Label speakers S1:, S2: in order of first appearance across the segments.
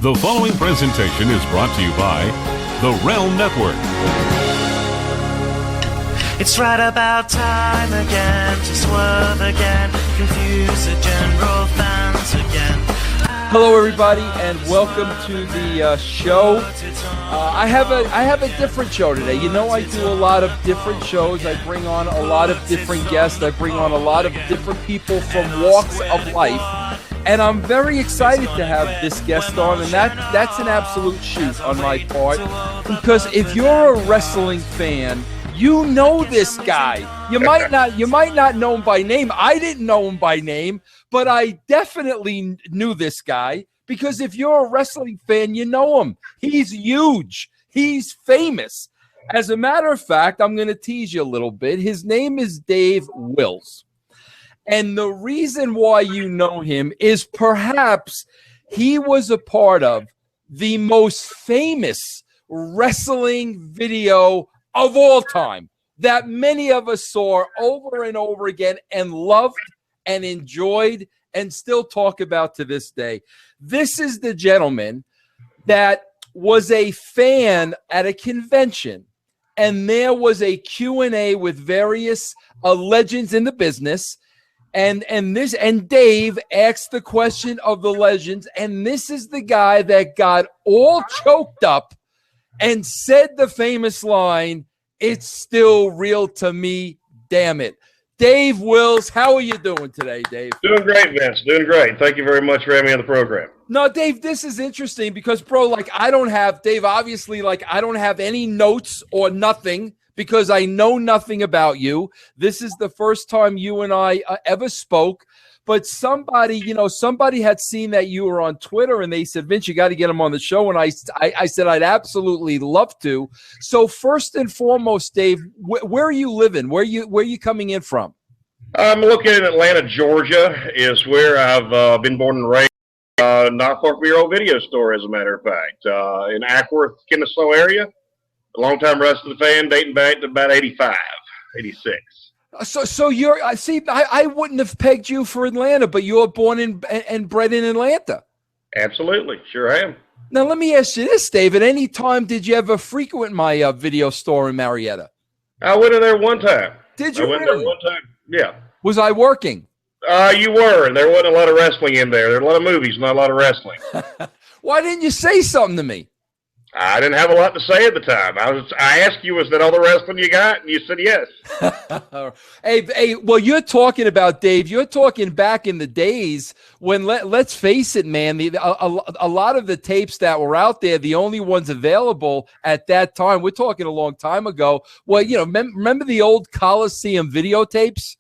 S1: The following presentation is brought to you by the Realm Network.
S2: It's right about time again to swerve again, confuse the general fans again.
S3: Hello, everybody, and welcome to the show. I have a different show today. You know, I do a lot of different shows. I bring on a lot of different guests. I bring on a lot of different people from walks of life. And I'm very excited to have this guest on, and that's an absolute shoot on my part. Because if you're a wrestling fan, you know this guy. You might not know him by name. I didn't know him by name, but I definitely knew this guy because if you're a wrestling fan, you know him. He's huge. He's famous. As a matter of fact, I'm going to tease you a little bit. His name is Dave Wills. And the reason why you know him is perhaps he was a part of the most famous wrestling video of all time that many of us saw over and over again and loved and enjoyed and still talk about to this day. This is the gentleman that was a fan at a convention, and there was a Q&A with various legends in the business. And Dave asked the question of the legends, and this is the guy that got all choked up and said the famous line, "It's still real to me, damn it." Dave Wills, how are you doing today, Dave?
S4: Doing great, Vince. Doing great. Thank you very much for having me on the program.
S3: No, Dave, this is interesting because, bro, I don't have any notes or nothing because I know nothing about you. This is the first time you and I ever spoke. But somebody had seen that you were on Twitter, and they said, "Vince, you got to get him on the show." And I said, "I'd absolutely love to." So first and foremost, Dave, where are you living? Where are you coming in from?
S4: I'm located in Atlanta, Georgia, is where I've been born and raised. Not far from your old video store, as a matter of fact, in Ackworth, Kennesaw area. A long-time wrestling fan, dating back to about 85, 86.
S3: So you're – I wouldn't have pegged you for Atlanta, but you were born and bred in Atlanta.
S4: Absolutely. Sure am.
S3: Now, let me ask you this, Dave. At any time, did you ever frequent my video store in Marietta?
S4: I went in there one time.
S3: Did you
S4: I went
S3: really?
S4: there one time, yeah.
S3: Was I working?
S4: You were, and there wasn't a lot of wrestling in there. There were a lot of movies, not a lot of wrestling.
S3: Why didn't you say something to me?
S4: I didn't have a lot to say at the time. I asked you, "Was that all the wrestling you got?" And you said yes.
S3: Hey, well, you're talking about, Dave, you're talking back in the days when, let's face it, man, a lot of the tapes that were out there, the only ones available at that time, we're talking a long time ago. Well, remember the old Coliseum videotapes?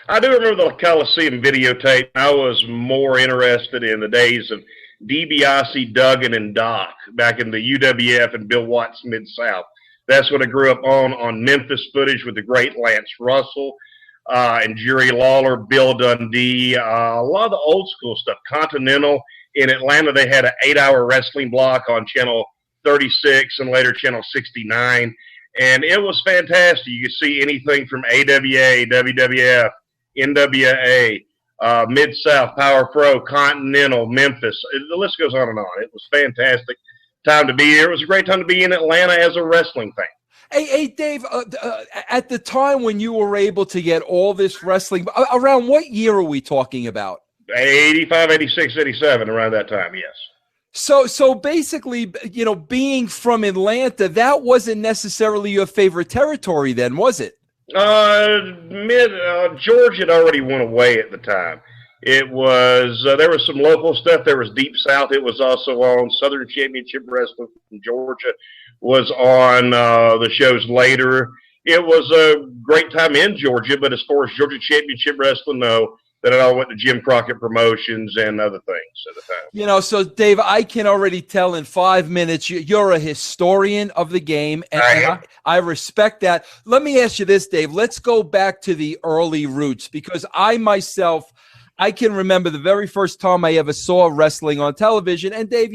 S4: I do remember the Coliseum videotape. I was more interested in the days of DiBiase, Duggan, and Doc back in the UWF and Bill Watts Mid-South. That's what I grew up on Memphis footage with the great Lance Russell and Jerry Lawler, Bill Dundee, a lot of the old school stuff. Continental in Atlanta, they had an 8-hour wrestling block on Channel 36 and later Channel 69, and it was fantastic. You could see anything from AWA, WWF, NWA, Mid-South, Power Pro, Continental, Memphis. The list goes on and on. It was fantastic time to be here. It was a great time to be in Atlanta as a wrestling fan.
S3: Hey, Dave, at the time when you were able to get all this wrestling, around what year are we talking about?
S4: 85, 86, 87, around that time, yes.
S3: So basically, being from Atlanta, that wasn't necessarily your favorite territory then, was it?
S4: George had already went away at the time. It was there was some local stuff. There was Deep South. It was also on Southern Championship Wrestling from Georgia. Was on the shows later. It was a great time in Georgia, but as far as Georgia Championship Wrestling, no. Then it all went to Jim Crockett Promotions and other things at the time.
S3: So Dave, I can already tell in 5 minutes you're a historian of the game, and I respect that. Let me ask you this, Dave. Let's go back to the early roots because I can remember the very first time I ever saw wrestling on television. And Dave,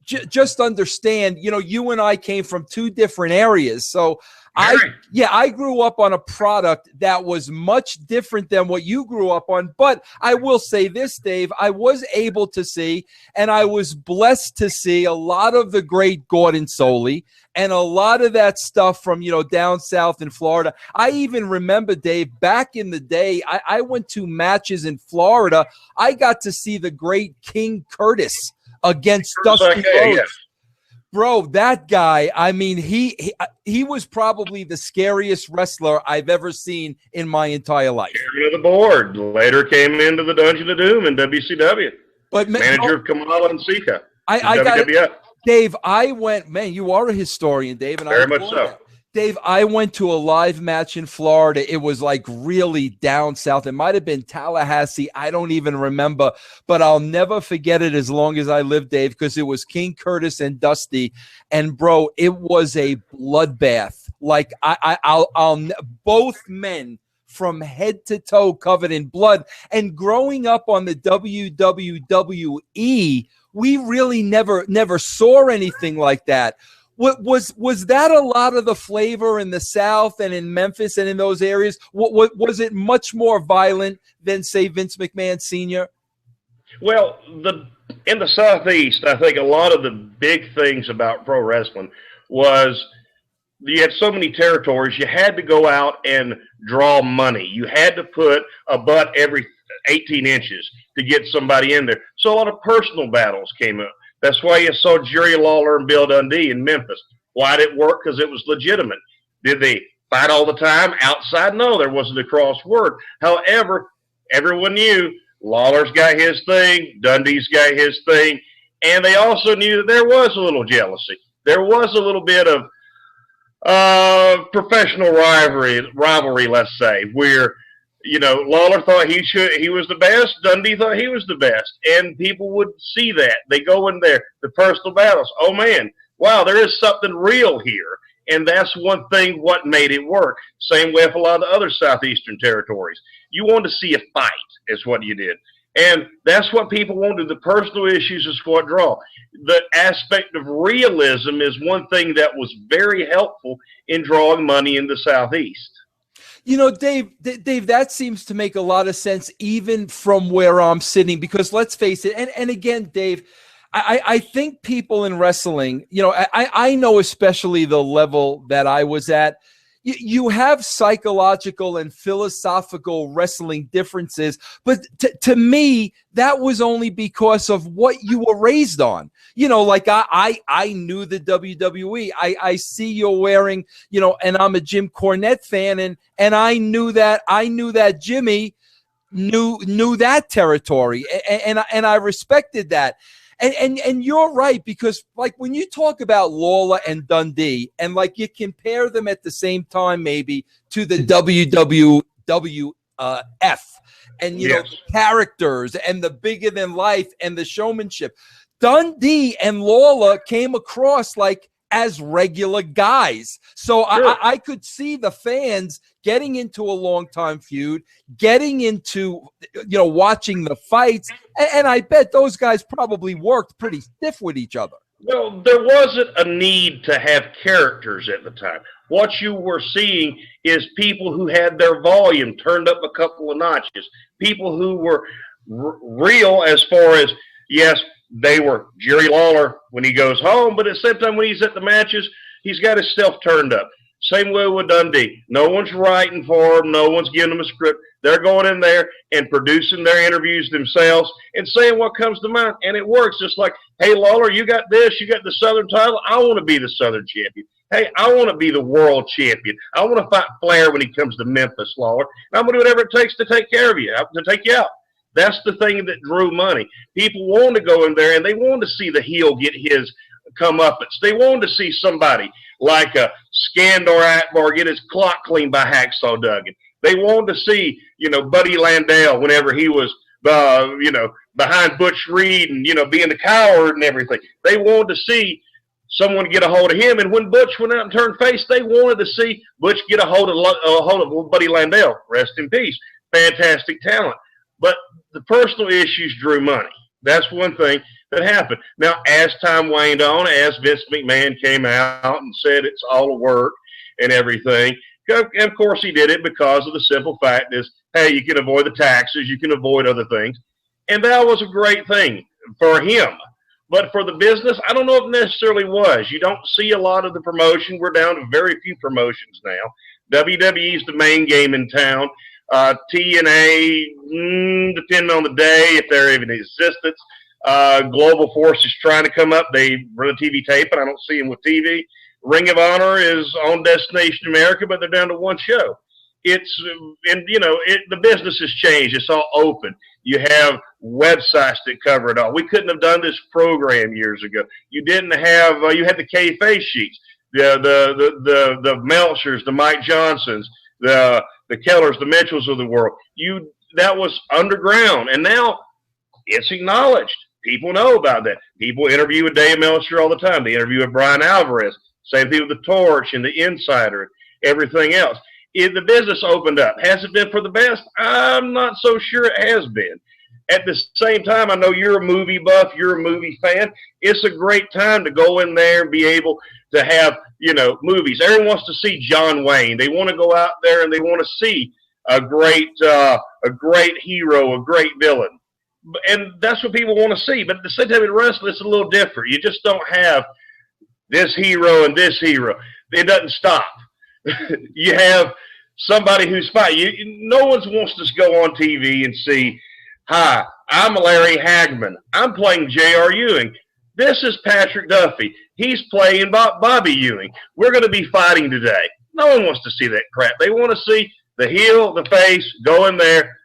S3: just understand, you and I came from two different areas. So I grew up on a product that was much different than what you grew up on. But I will say this, Dave, I was able to see, and I was blessed to see a lot of the great Gordon Soley and a lot of that stuff from, down south in Florida. I even remember, Dave, back in the day, I went to matches in Florida. I got to see the great King Curtis against Dusty Rhodes.
S4: Yes.
S3: Bro, that guy, I mean, he was probably the scariest wrestler I've ever seen in my entire life.
S4: Chairman of the board. Later came into the Dungeon of Doom in WCW.
S3: But
S4: manager of Kamala and Sika.
S3: I got it. Dave, I went, man, you are a historian, Dave. And
S4: very much so.
S3: Dave, I went to a live match in Florida. It was like really down south. It might have been Tallahassee. I don't even remember, but I'll never forget it as long as I live, Dave, because it was King Curtis and Dusty. And bro, it was a bloodbath. Like I'll both men from head to toe covered in blood. And growing up on the WWE, we really never saw anything like that. Was that a lot of the flavor in the South and in Memphis and in those areas? Was it much more violent than, say, Vince McMahon Sr.?
S4: Well, in the Southeast, I think a lot of the big things about pro wrestling was you had so many territories. You had to go out and draw money. You had to put a butt every 18 inches to get somebody in there. So a lot of personal battles came up. That's why you saw Jerry Lawler and Bill Dundee in Memphis. Why did it work? Because it was legitimate. Did they fight all the time outside? No, there wasn't a cross word. However, everyone knew Lawler's got his thing, Dundee's got his thing, and they also knew that there was a little jealousy. There was a little bit of professional rivalry, let's say, where Lawler thought he was the best. Dundee thought he was the best. And people would see that. They go in there, the personal battles. Oh, man, wow, there is something real here. And that's one thing what made it work. Same way with a lot of the other Southeastern territories. You wanted to see a fight is what you did. And that's what people wanted. The personal issues is what draw. The aspect of realism is one thing that was very helpful in drawing money in the Southeast.
S3: Dave, that seems to make a lot of sense even from where I'm sitting, because let's face it, and again, Dave, I think people in wrestling, I know especially the level that I was at, you have psychological and philosophical wrestling differences, but to me, that was only because of what you were raised on. Like I knew the WWE. I see you're wearing, and I'm a Jim Cornette fan, and I knew that Jimmy knew that territory, and I respected that. And you're right, because like when you talk about Lawler and Dundee, and like you compare them at the same time maybe to the WWF, and the characters and the bigger than life and the showmanship, Dundee and Lawler came across like as regular guys. So sure. I could see the fans getting into a long-time feud, getting into, watching the fights. And I bet those guys probably worked pretty stiff with each other.
S4: Well, there wasn't a need to have characters at the time. What you were seeing is people who had their volume turned up a couple of notches. People who were real as far as, yes, they were Jerry Lawler when he goes home, but at the same time when he's at the matches, he's got his stuff turned up. Same way with Dundee. No one's writing for him. No one's giving them a script. They're going in there and producing their interviews themselves and saying what comes to mind. And it works. Just like, hey, Lawler, you got this. You got the Southern title. I want to be the Southern champion. Hey, I want to be the world champion. I want to fight Flair when he comes to Memphis, Lawler. And I'm going to do whatever it takes to take care of you, to take you out. That's the thing that drew money. People wanted to go in there, and they wanted to see the heel get his comeuppance. They wanted to see somebody like a Skandor Akbar get his clock cleaned by Hacksaw Duggan. They wanted to see, Buddy Landale whenever he was, behind Butch Reed and, being the coward and everything. They wanted to see someone get a hold of him. And when Butch went out and turned face, they wanted to see Butch get a hold of Buddy Landale. Rest in peace. Fantastic talent. But the personal issues drew money. That's one thing that happened. Now, as time waned on, as Vince McMahon came out and said it's all a work, and everything. And of course, he did it because of the simple fact is, hey, you can avoid the taxes, you can avoid other things. And that was a great thing for him. But for the business, I don't know if it necessarily was. You don't see a lot of the promotion. We're down to very few promotions now. WWE is the main game in town. TNA, depending on the day, if they're even in existence. Global Force is trying to come up. They run a TV tape, and I don't see them with TV. Ring of Honor is on Destination America, but they're down to one show. The business has changed. It's all open. You have websites that cover it all. We couldn't have done this program years ago. You didn't have. You had the kayfabe sheets, the Melchers, the Mike Johnsons, the Kellers, the Mitchells of the world. That was underground, and now it's acknowledged. People know about that. People interview with Dave Meltzer all the time. They interview with Brian Alvarez. Same thing with the Torch and the Insider and everything else. The business opened up. Has it been for the best? I'm not so sure it has been. At the same time, I know you're a movie buff, you're a movie fan. It's a great time to go in there and be able to have, movies. Everyone wants to see John Wayne. They want to go out there and they want to see a great hero, a great villain. And that's what people want to see. But at the same time, in wrestling, it's a little different. You just don't have this hero and this hero. It doesn't stop. You have somebody who's fighting. No one wants to go on TV and see, hi, I'm Larry Hagman. I'm playing J.R. Ewing. This is Patrick Duffy. He's playing Bobby Ewing. We're going to be fighting today. No one wants to see that crap. They want to see the heel, the face, go in there,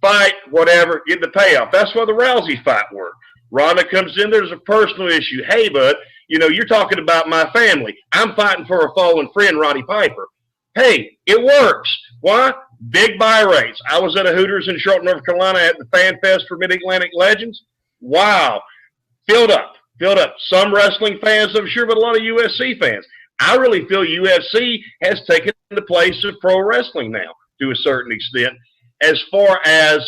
S4: fight, whatever, get the payoff. That's why the Rousey fight worked. Ronda comes in, there's a personal issue. Hey, bud, you're talking about my family. I'm fighting for a fallen friend, Roddy Piper. Hey, it works. Why? Big buy rates. I was at a Hooters in Charlotte, North Carolina at the Fan Fest for Mid-Atlantic Legends. Wow. Filled up. Some wrestling fans, I'm sure, but a lot of UFC fans. I really feel UFC has taken the place of pro wrestling now to a certain extent as far as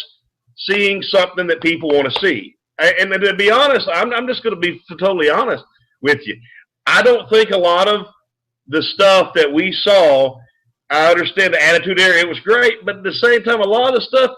S4: seeing something that people want to see. And to be honest, I'm just going to be totally honest with you. I don't think a lot of the stuff that we saw, I understand the Attitude Era, it was great, but at the same time, a lot of the stuff,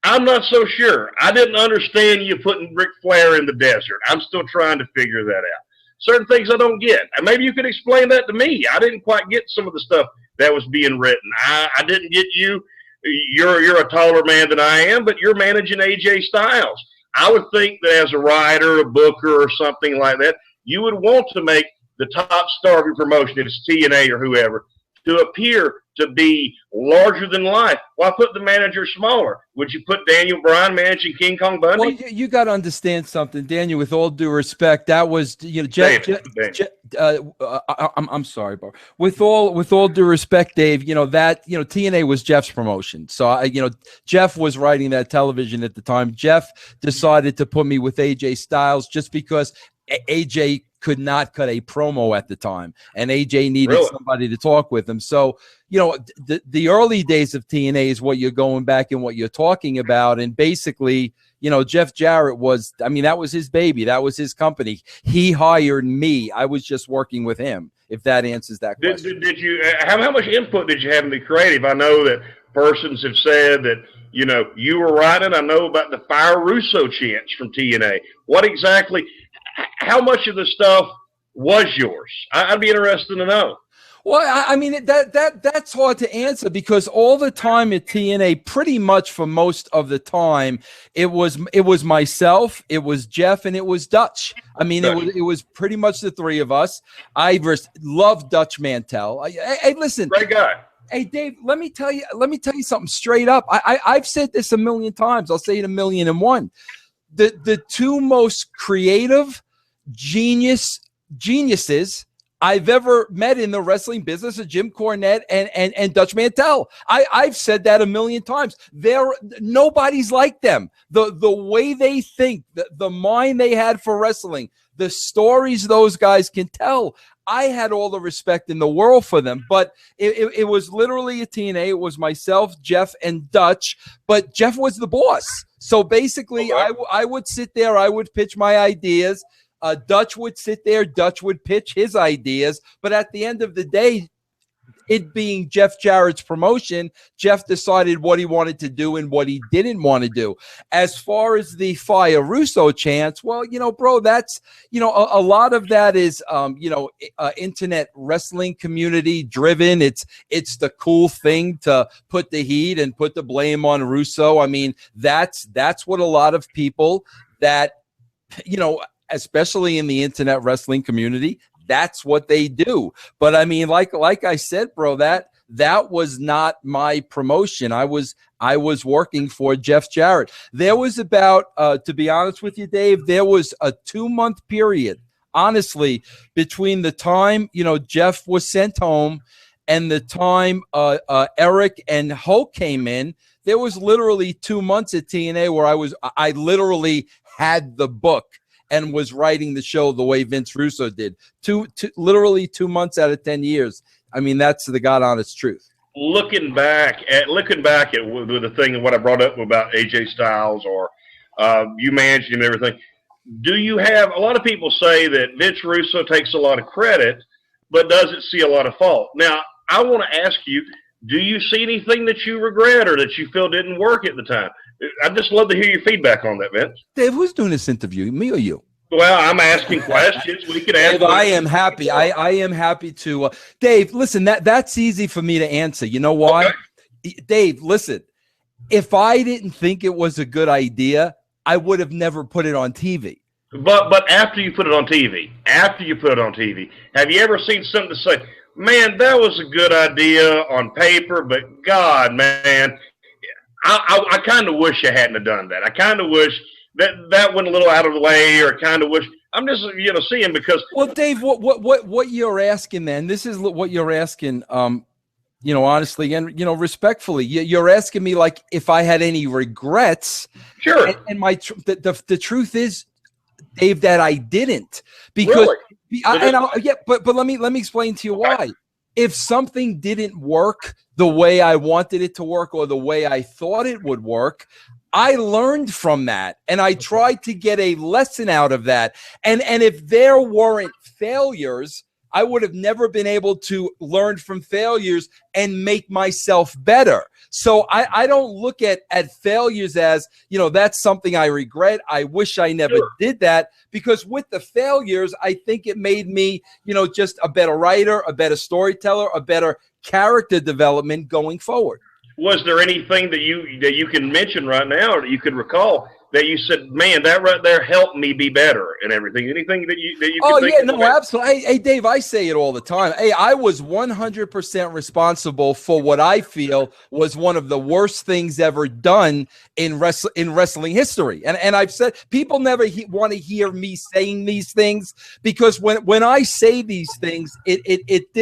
S4: I'm not so sure. I didn't understand you putting Ric Flair in the desert. I'm still trying to figure that out. Certain things I don't get. And maybe you could explain that to me. I didn't quite get some of the stuff that was being written. I didn't get you. You're a taller man than I am, but you're managing AJ Styles. I would think that as a writer, a booker, or something like that, you would want to make the top star of your promotion, if it's TNA or whoever, to appear to be larger than life. Why put the manager smaller? Would you put Daniel Bryan managing King Kong Bundy?
S3: Well, you got to understand something, Daniel. With all due respect, that was Jeff. I'm sorry, Bob. With all due respect, Dave. TNA was Jeff's promotion. So Jeff was writing that television at the time. Jeff decided to put me with AJ Styles just because AJ could not cut a promo at the time, and AJ needed somebody to talk with him. So, the early days of TNA is what you're going back and what you're talking about. And basically, Jeff Jarrett was, that was his baby. That was his company. He hired me. I was just working with him, if that answers that question.
S4: Did you, how much input did you have in the creative? I know that persons have said that, you were writing. I know about the Fire Russo chants from TNA. What exactly, how much of the stuff was yours? I'd be interested to know.
S3: Well, that's hard to answer because all the time at TNA, pretty much for most of the time, it was myself, it was Jeff, and it was Dutch. It was pretty much the three of us. I loved Dutch Mantell. Hey, listen,
S4: great guy.
S3: Hey, Dave, let me tell you something straight up. I've said this a million times. I'll say it 1,000,001. The two most creative geniuses I've ever met in the wrestling business are Jim Cornette and Dutch Mantell. I've said that 1,000,000 times. Nobody's like them. The way they think, the mind they had for wrestling, the stories those guys can tell. I had all the respect in the world for them, but it was literally a TNA. It was myself, Jeff, and Dutch, but Jeff was the boss. So basically, okay. I would sit there, I would pitch my ideas. Dutch would sit there, Dutch would pitch his ideas. But at the end of the day, it being Jeff Jarrett's promotion, Jeff decided what he wanted to do and what he didn't want to do. As far as the Fire Russo chance, well, bro, that's, a lot of that is, internet wrestling community driven. It's the cool thing to put the heat and put the blame on Russo. I mean, that's what a lot of people that, especially in the internet wrestling community, that's what they do. But I mean, like I said, bro, that was not my promotion. I was working for Jeff Jarrett. There was about, to be honest with you, Dave, there was a 2-month period, honestly, between the time, Jeff was sent home and the time Eric and Hulk came in. There was literally 2 months at TNA where I literally had the book and was writing the show the way Vince Russo did. Literally 2 months out of 10 years. I mean, that's the God honest truth.
S4: Looking back at with the thing and what I brought up about AJ Styles or you managing and everything, do you have, a lot of people say that Vince Russo takes a lot of credit, but doesn't see a lot of fault. Now, I want to ask you, do you see anything that you regret or that you feel didn't work at the time? I'd just love to hear your feedback on that, Vince.
S3: Dave, who's doing this interview, me or you?
S4: Well, I'm asking questions. We can ask.
S3: Dave, I am happy. I am happy to. Dave, listen, that's easy for me to answer. You know why? Okay. Dave, listen, if I didn't think it was a good idea, I would have never put it on TV.
S4: But after you put it on TV, have you ever seen something to say, man, that was a good idea on paper, but God, man, I kind of wish I hadn't have done that. I kind of wish that went a little out of the way, or kind of wish. I'm just seeing because. Well,
S3: Dave, what you're asking, man? This is what you're asking. Honestly and respectfully, you're asking me like if I had any regrets.
S4: Sure.
S3: And the truth is, Dave, that I didn't, because
S4: really?
S3: but let me explain to you why. If something didn't work the way I wanted it to work or the way I thought it would work, I learned from that and I tried to get a lesson out of that. And if there weren't failures, I would have never been able to learn from failures and make myself better. So I don't look at failures as, that's something I regret. I wish I never did that, because with the failures, I think it made me, just a better writer, a better storyteller, a better character development going forward.
S4: Was there anything that you can mention right now or that you could recall that you said, man, that right there helped me be better and everything? Anything that you can think of?
S3: Absolutely. Hey, Dave, I say it all the time. Hey, I was 100% responsible for what I feel was one of the worst things ever done in wrestling history. And I've said, people never want to hear me saying these things, because when I say these things, it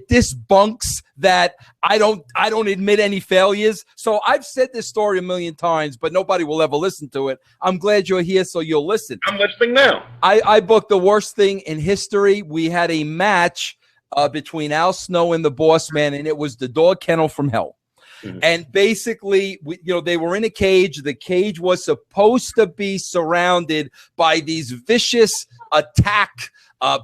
S3: disbunks that I don't admit any failures. So I've said this story a million times, but nobody will ever listen to it. I'm glad you're here, so you'll listen.
S4: I'm listening now.
S3: I booked the worst thing in history. We had a match between Al Snow and the Boss Man, and it was the dog kennel from hell. Mm-hmm. And basically, they were in a cage. The cage was supposed to be surrounded by these vicious attack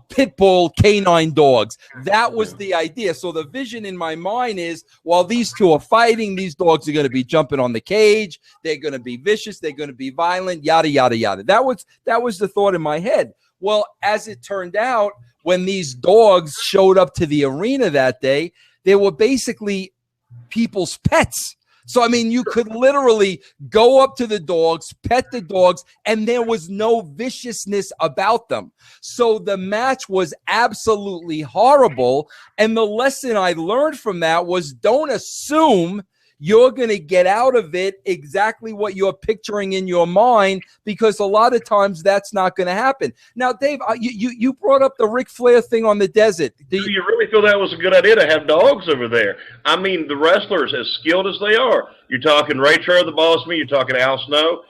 S3: pit bull canine dogs. That was the idea. So the vision in my mind is, while these two are fighting, these dogs are going to be jumping on the cage. They're going to be vicious. They're going to be violent, yada, yada, yada. That was the thought in my head. Well, as it turned out, when these dogs showed up to the arena that day, they were basically people's pets. So, I mean, you could literally go up to the dogs, pet the dogs, and there was no viciousness about them. So the match was absolutely horrible. And the lesson I learned from that was, don't assume you're going to get out of it exactly what you're picturing in your mind, because a lot of times that's not going to happen. Now, Dave, you brought up the Ric Flair thing on the desert.
S4: Do you really feel that was a good idea to have dogs over there? I mean, the wrestlers, as skilled as they are, you're talking Ray Trail, the Boss Man, you're talking Al Snow.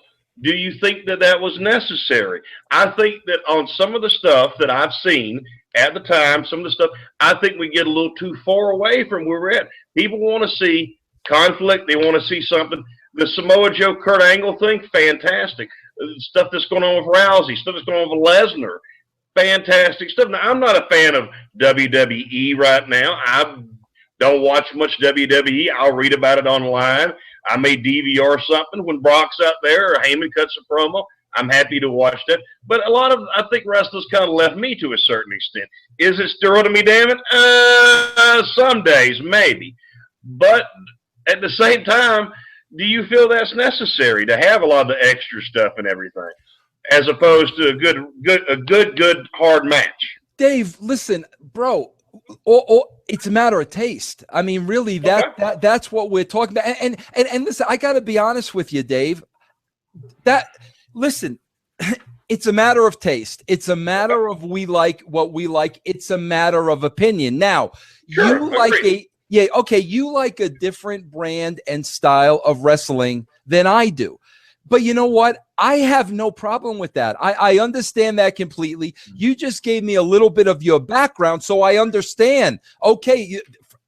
S4: Do you think that was necessary? I think that on some of the stuff that I've seen at the time, some of the stuff, I think we get a little too far away from where we're at. People want to see conflict. They want to see something. The Samoa Joe Kurt Angle thing, fantastic. Stuff that's going on with Rousey, stuff that's going on with Lesnar, fantastic stuff. Now, I'm not a fan of WWE right now. Don't watch much WWE. I'll read about it online. I may DVR something when Brock's out there or Heyman cuts a promo. I'm happy to watch that. But a lot of, I think wrestlers kind of left me to a certain extent. Is it still to me, damn it? Some days, maybe. But at the same time, do you feel that's necessary to have a lot of the extra stuff and everything, as opposed to a good hard match?
S3: Dave, listen, bro. It's a matter of taste. I mean, really, that's what we're talking about. And listen, I got to be honest with you, Dave. Listen, it's a matter of taste. It's a matter of we like what we like. It's a matter of opinion. Now,
S4: sure,
S3: you like you like a different brand and style of wrestling than I do. But you know what? I have no problem with that. I understand that completely. You just gave me a little bit of your background, so I understand. Okay,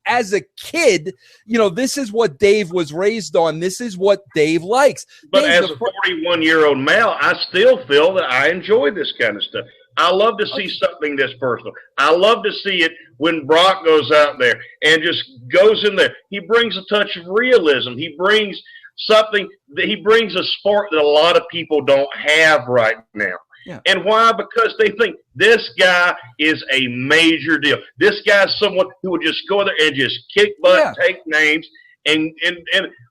S3: as a kid, this is what Dave was raised on. This is what Dave likes.
S4: But as a 41-year-old male, I still feel that I enjoy this kind of stuff. I love to see something this personal. I love to see it when Brock goes out there and just goes in there. He brings a touch of realism. He brings something that he brings a sport that a lot of people don't have right now.
S3: Yeah.
S4: And why? Because they think this guy is a major deal. This guy's someone who would just go there and just kick butt, take names, and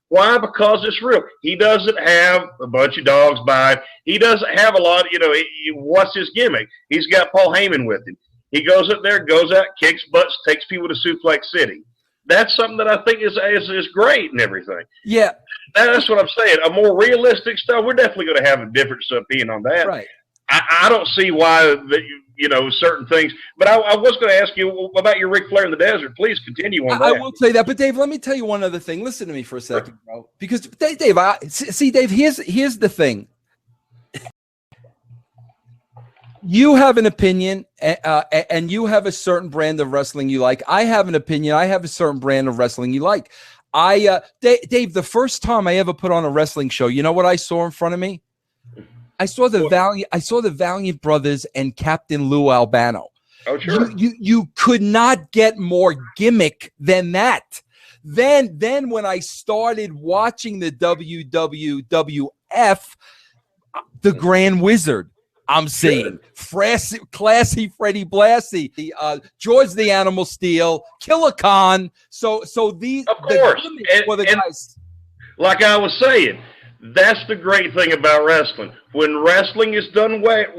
S4: why? Because it's real. He doesn't have a bunch of dogs by him. He doesn't have a lot, what's his gimmick? He's got Paul Heyman with him. He goes up there, goes out, kicks butts, takes people to Suplex City. That's something that I think is great and everything.
S3: Yeah.
S4: That's what I'm saying. A more realistic stuff, we're definitely going to have a different opinion on that.
S3: Right.
S4: I don't see why certain things. But I was going to ask you about your Ric Flair in the desert. Please continue on that.
S3: I will say that. But Dave, let me tell you one other thing. Listen to me for a second, bro. Because Dave, Dave, here's the thing. You have an opinion, and you have a certain brand of wrestling you like. I have an opinion. I have a certain brand of wrestling you like. Dave, the first time I ever put on a wrestling show, you know what I saw in front of me? I saw the Valiant Brothers and Captain Lou Albano.
S4: Oh, sure.
S3: You could not get more gimmick than that. Then when I started watching the WWF, the Grand Wizard, I'm seeing classy Freddie Blassie, George the Animal Steel, Killer Khan. So these,
S4: of course,
S3: the guys.
S4: Like I was saying, that's the great thing about wrestling. When wrestling is done well,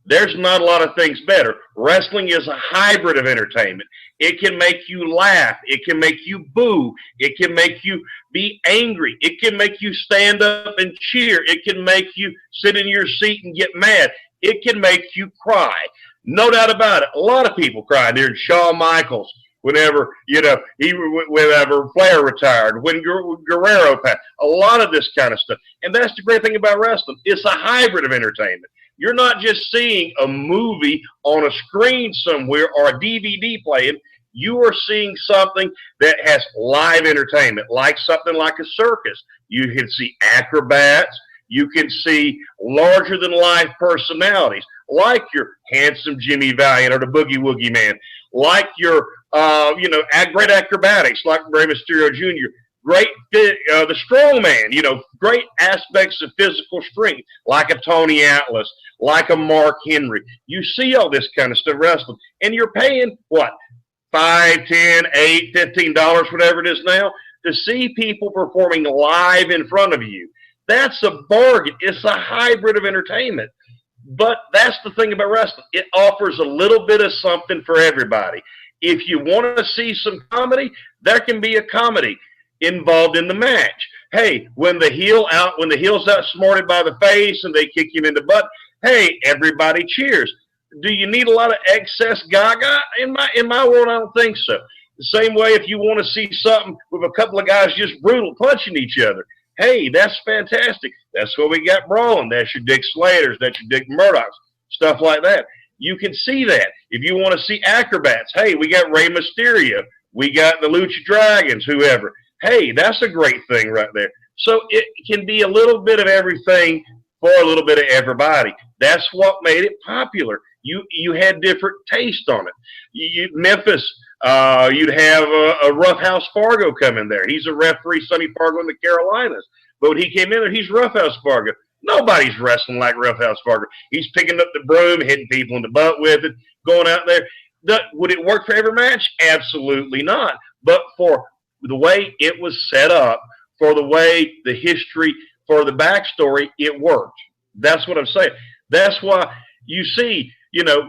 S4: there's not a lot of things better. Wrestling is a hybrid of entertainment. It can make you laugh. It can make you boo. It can make you be angry. It can make you stand up and cheer. It can make you sit in your seat and get mad. It can make you cry. No doubt about it. A lot of people cried during Shawn Michaels whenever, whenever Flair retired, when Guerrero passed. A lot of this kind of stuff. And that's the great thing about wrestling. It's a hybrid of entertainment. You're not just seeing a movie on a screen somewhere or a DVD playing. You are seeing something that has live entertainment, like something like a circus. You can see acrobats. You can see larger-than-life personalities, like your handsome Jimmy Valiant or the Boogie Woogie Man, like your, great acrobatics, like Rey Mysterio Jr., great, the strong man, great aspects of physical strength, like a Tony Atlas, like a Mark Henry. You see all this kind of stuff wrestling, and you're paying, what, $5, $10, $8, $15, whatever it is now, to see people performing live in front of you. That's a bargain. It's a hybrid of entertainment. But that's the thing about wrestling. It offers a little bit of something for everybody. If you want to see some comedy, there can be a comedy involved in the match. Hey, when the heel's outsmarted by the face and they kick him in the butt, hey, everybody cheers. Do you need a lot of excess gaga? In my world, I don't think so. The same way if you want to see something with a couple of guys just brutal punching each other, hey, that's fantastic. That's what we got brawling. That's your Dick Slaters. That's your Dick Murdochs. Stuff like that. You can see that. If you want to see acrobats, hey, we got Rey Mysterio. We got the Lucha Dragons, whoever. Hey, that's a great thing right there. So it can be a little bit of everything for a little bit of everybody. That's what made it popular. You had different taste on it. Memphis You'd have a Roughhouse Fargo come in there. He's a referee, Sonny Fargo in the Carolinas. But when he came in there, he's Roughhouse Fargo. Nobody's wrestling like Roughhouse Fargo. He's picking up the broom, hitting people in the butt with it, going out there. Would it work for every match? Absolutely not. But for the way it was set up, for the way the history, for the backstory, it worked. That's what I'm saying. That's why you see,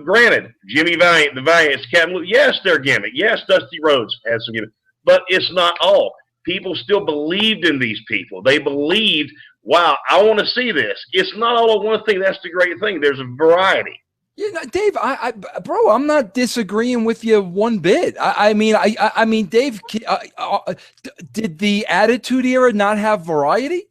S4: granted, Jimmy Valiant, the Valiants, Captain Lou, yes, they're gimmick. Yes, Dusty Rhodes has some gimmick. But it's not all. People still believed in these people. They believed, wow, I want to see this. It's not all of one thing. That's the great thing. There's a variety.
S3: Dave, bro, I'm not disagreeing with you one bit. I mean, Dave, did the Attitude Era not have variety?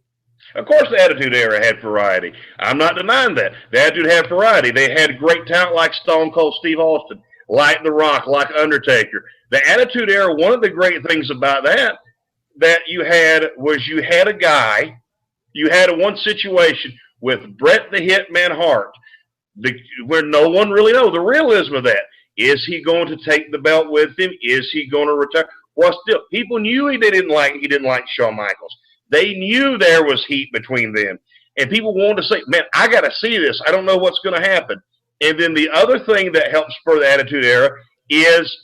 S4: Of course, the Attitude Era had variety. I'm not denying that. The Attitude had variety. They had great talent like Stone Cold Steve Austin, like The Rock, like Undertaker. The Attitude Era, one of the great things about that you had a guy, you had one situation with Bret the Hitman Hart, where no one really knows the realism of that. Is he going to take the belt with him? Is he going to retire? Well, still, people knew he didn't like Shawn Michaels. They knew there was heat between them. And people wanted to say, man, I got to see this. I don't know what's going to happen. And then the other thing that helps spur the Attitude Era is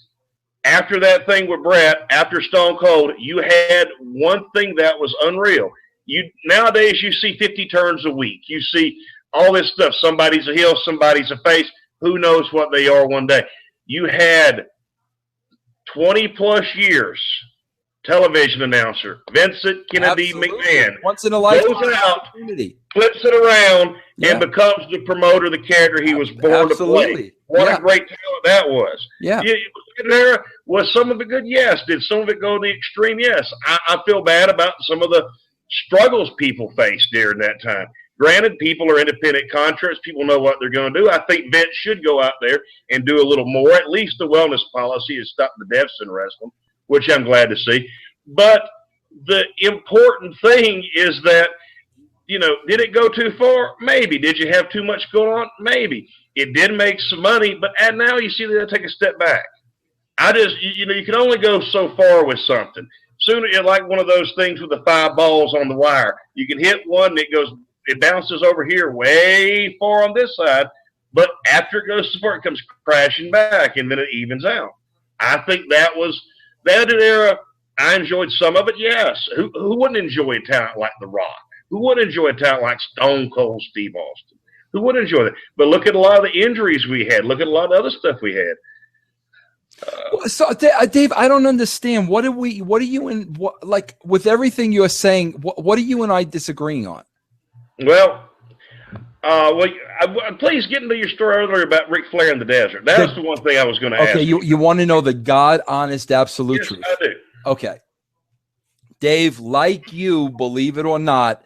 S4: after that thing with Bret, after Stone Cold, you had one thing that was unreal. Nowadays, you see 50 turns a week. You see all this stuff. Somebody's a heel, somebody's a face. Who knows what they are one day? You had 20-plus years television announcer, Vincent Kennedy McMahon,
S3: once in a lifetime
S4: goes out,
S3: opportunity,
S4: flips it around, and becomes the promoter, the character he was born to play. What a great talent that was.
S3: Yeah.
S4: Was some of it good? Yes. Did some of it go to the extreme? Yes. I feel bad about some of the struggles people faced during that time. Granted, people are independent contractors. People know what they're going to do. I think Vince should go out there and do a little more. At least the wellness policy is stop the deaths in wrestling, which I'm glad to see. But the important thing is that, did it go too far? Maybe. Did you have too much going on? Maybe. It did make some money, but now you see that take a step back. You can only go so far with something. Sooner, like one of those things with the 5 balls on the wire. You can hit one, it bounces over here way far on this side, but after it goes too far, it comes crashing back, and then it evens out. I think that was that era. I enjoyed some of it, yes. Who wouldn't enjoy a talent like The Rock? Who wouldn't enjoy a talent like Stone Cold Steve Austin? Who would enjoy that? But look at a lot of the injuries we had. Look at a lot of the other stuff we had.
S3: So, Dave, I don't understand. What are you with everything you're saying? What are you and I disagreeing on?
S4: Well, please get into your story earlier about Ric Flair in the desert. That's the one thing I was going to ask.
S3: Okay, you want to know the God, honest, absolute truth?
S4: I do.
S3: Okay, Dave, like you, believe it or not,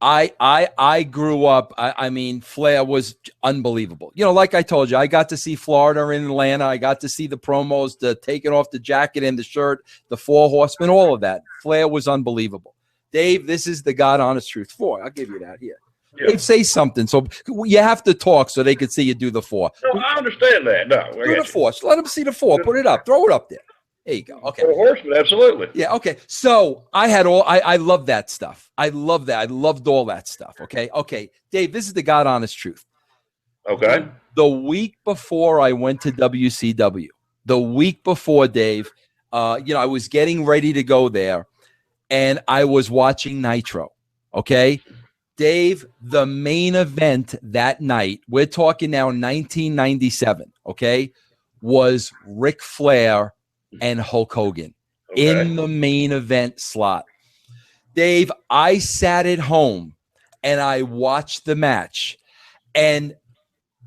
S3: I grew up. I mean, Flair was unbelievable. Like I told you, I got to see Florida in Atlanta. I got to see the promos, the taking off the jacket and the shirt, the 4 Horsemen, all of that. Flair was unbelievable. Dave, this is the God, honest truth. 4. I'll give you that here. Yeah. Dave, say something. So you have to talk so they can see you do the 4.
S4: No, I understand that. No,
S3: do the 4. Let them see the 4. Put it up. Throw it up there. There you go. Okay.
S4: 4 Horsemen, absolutely.
S3: Yeah. Okay. So I love that stuff. I love that. I loved all that stuff. Okay. Okay. Dave, this is the God, honest truth.
S4: Okay.
S3: The week before I went to WCW, Dave, I was getting ready to go there, and I was watching Nitro. Okay. Dave, the main event that night, we're talking now 1997, okay, was Ric Flair and Hulk Hogan in the main event slot. Dave, I sat at home and I watched the match. And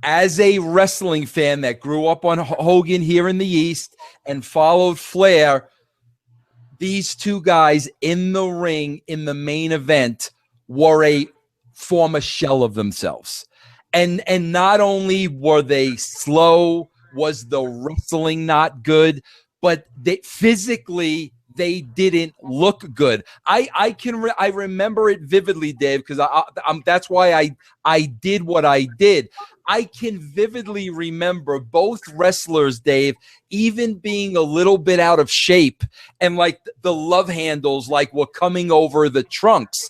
S3: as a wrestling fan that grew up on Hogan here in the East and followed Flair, these two guys in the ring in the main event were a former shell of themselves. And not only were they slow, was the wrestling not good, but physically they didn't look good. I remember it vividly, Dave, because that's why I did what I did. I can vividly remember both wrestlers, Dave, even being a little bit out of shape, and like the love handles like were coming over the trunks.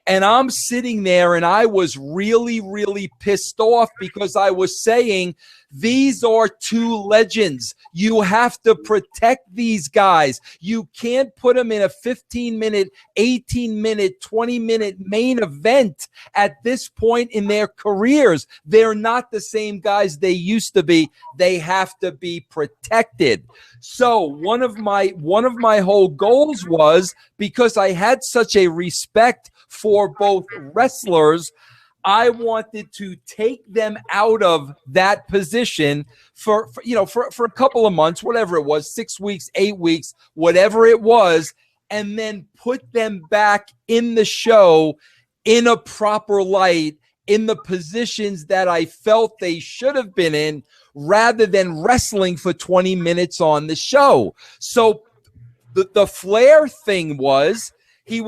S3: And I'm sitting there and I was really, really pissed off because I was saying, these are two legends. You have to protect these guys. You can't put them in a 15-minute, 18-minute, 20-minute main event at this point in their careers. They're not the same guys they used to be. They have to be protected. So one of my whole goals was, because I had such a respect for both wrestlers, I wanted to take them out of that position for a couple of months, whatever it was, 6 weeks, 8 weeks, whatever it was, and then put them back in the show in a proper light, in the positions that I felt they should have been in, rather than wrestling for 20 minutes on the show. So the Flair thing was, he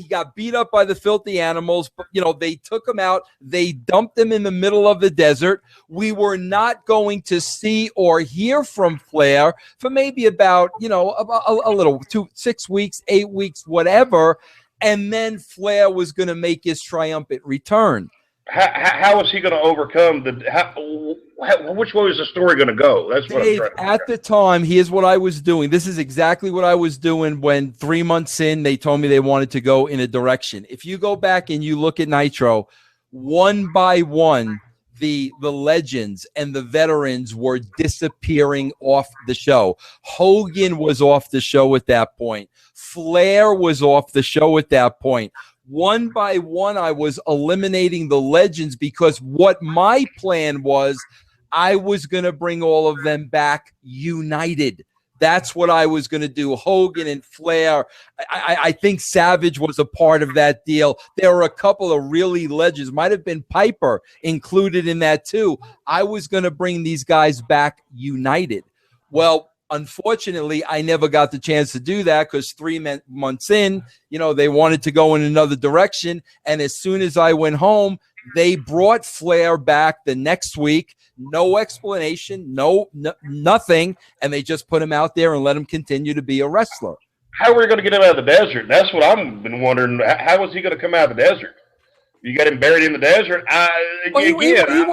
S3: got beat up by the Filthy Animals, but they took him out. They dumped him in the middle of the desert. We were not going to see or hear from Flair for maybe about, a little 6 weeks, 8 weeks, whatever. And then Flair was going to make his triumphant return.
S4: How was he going to overcome which way was the story going to go? That's what
S3: Dave,
S4: I'm trying to
S3: at the time, here's what I was doing. This is exactly what I was doing when 3 months in, they told me they wanted to go in a direction. If you go back and you look at Nitro, one by one, the legends and the veterans were disappearing off the show. Hogan was off the show at that point. Flair was off the show at that point. One by one, I was eliminating the legends, because what my plan was, I was going to bring all of them back united. That's what I was going to do. Hogan and Flair. I think Savage was a part of that deal. There were a couple of really legends. Might have been Piper included in that too. I was going to bring these guys back united. Well, unfortunately, I never got the chance to do that, because 3 months in, they wanted to go in another direction. And as soon as I went home, they brought Flair back the next week. No explanation, nothing. And they just put him out there and let him continue to be a wrestler.
S4: How were you going to get him out of the desert? That's what I've been wondering. How was he going to come out of the desert? You got him buried in the desert?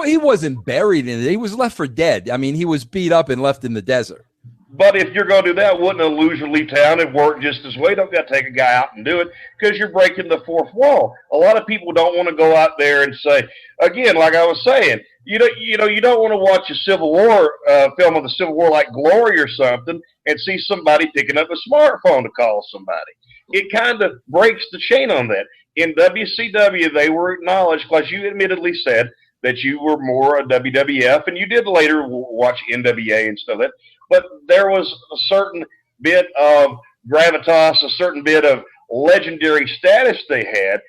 S3: He wasn't buried in it. He was left for dead. I mean, he was beat up and left in the desert.
S4: But if you're going to do that, wouldn't a loser leave town? It worked just as well. You don't got to take a guy out and do it, because you're breaking the fourth wall. A lot of people don't want to go out there and say, again, like I was saying, you don't want to watch a Civil War film of the Civil War like Glory or something and see somebody picking up a smartphone to call somebody. It kind of breaks the chain on that. In WCW, they were acknowledged, because you admittedly said that you were more a WWF, and you did later watch NWA and stuff like that. But there was a certain bit of gravitas, a certain bit of legendary status they had.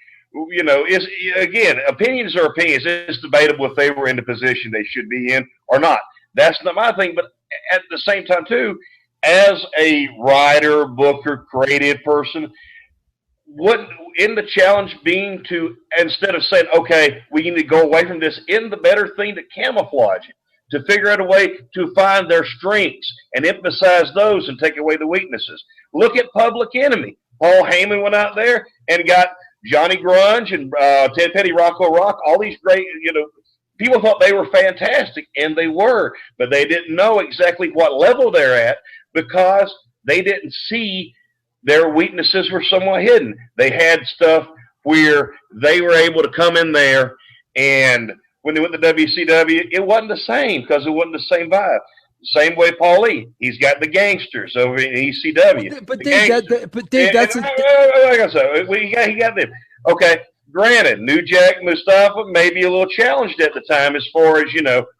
S4: Again, opinions are opinions. It's debatable if they were in the position they should be in or not. That's not my thing. But at the same time, too, as a writer, booker, creative person, wouldn't in the challenge being to, instead of saying, okay, we need to go away from this, in the better thing to camouflage it, to figure out a way to find their strengths and emphasize those and take away the weaknesses. Look at Public Enemy. Paul Heyman went out there and got Johnny Grunge and Ted Petty, Rocco Rock, all these great, people thought they were fantastic, and they were, but they didn't know exactly what level they're at, because they didn't see their weaknesses were somewhat hidden. They had stuff where they were able to come in there, and when they went to WCW, it wasn't the same, because it wasn't the same vibe. Same way Paulie, he's got the gangsters over in ECW.
S3: But Dave, that's
S4: like I said, he got them. Okay, granted, New Jack Mustafa may be a little challenged at the time as far as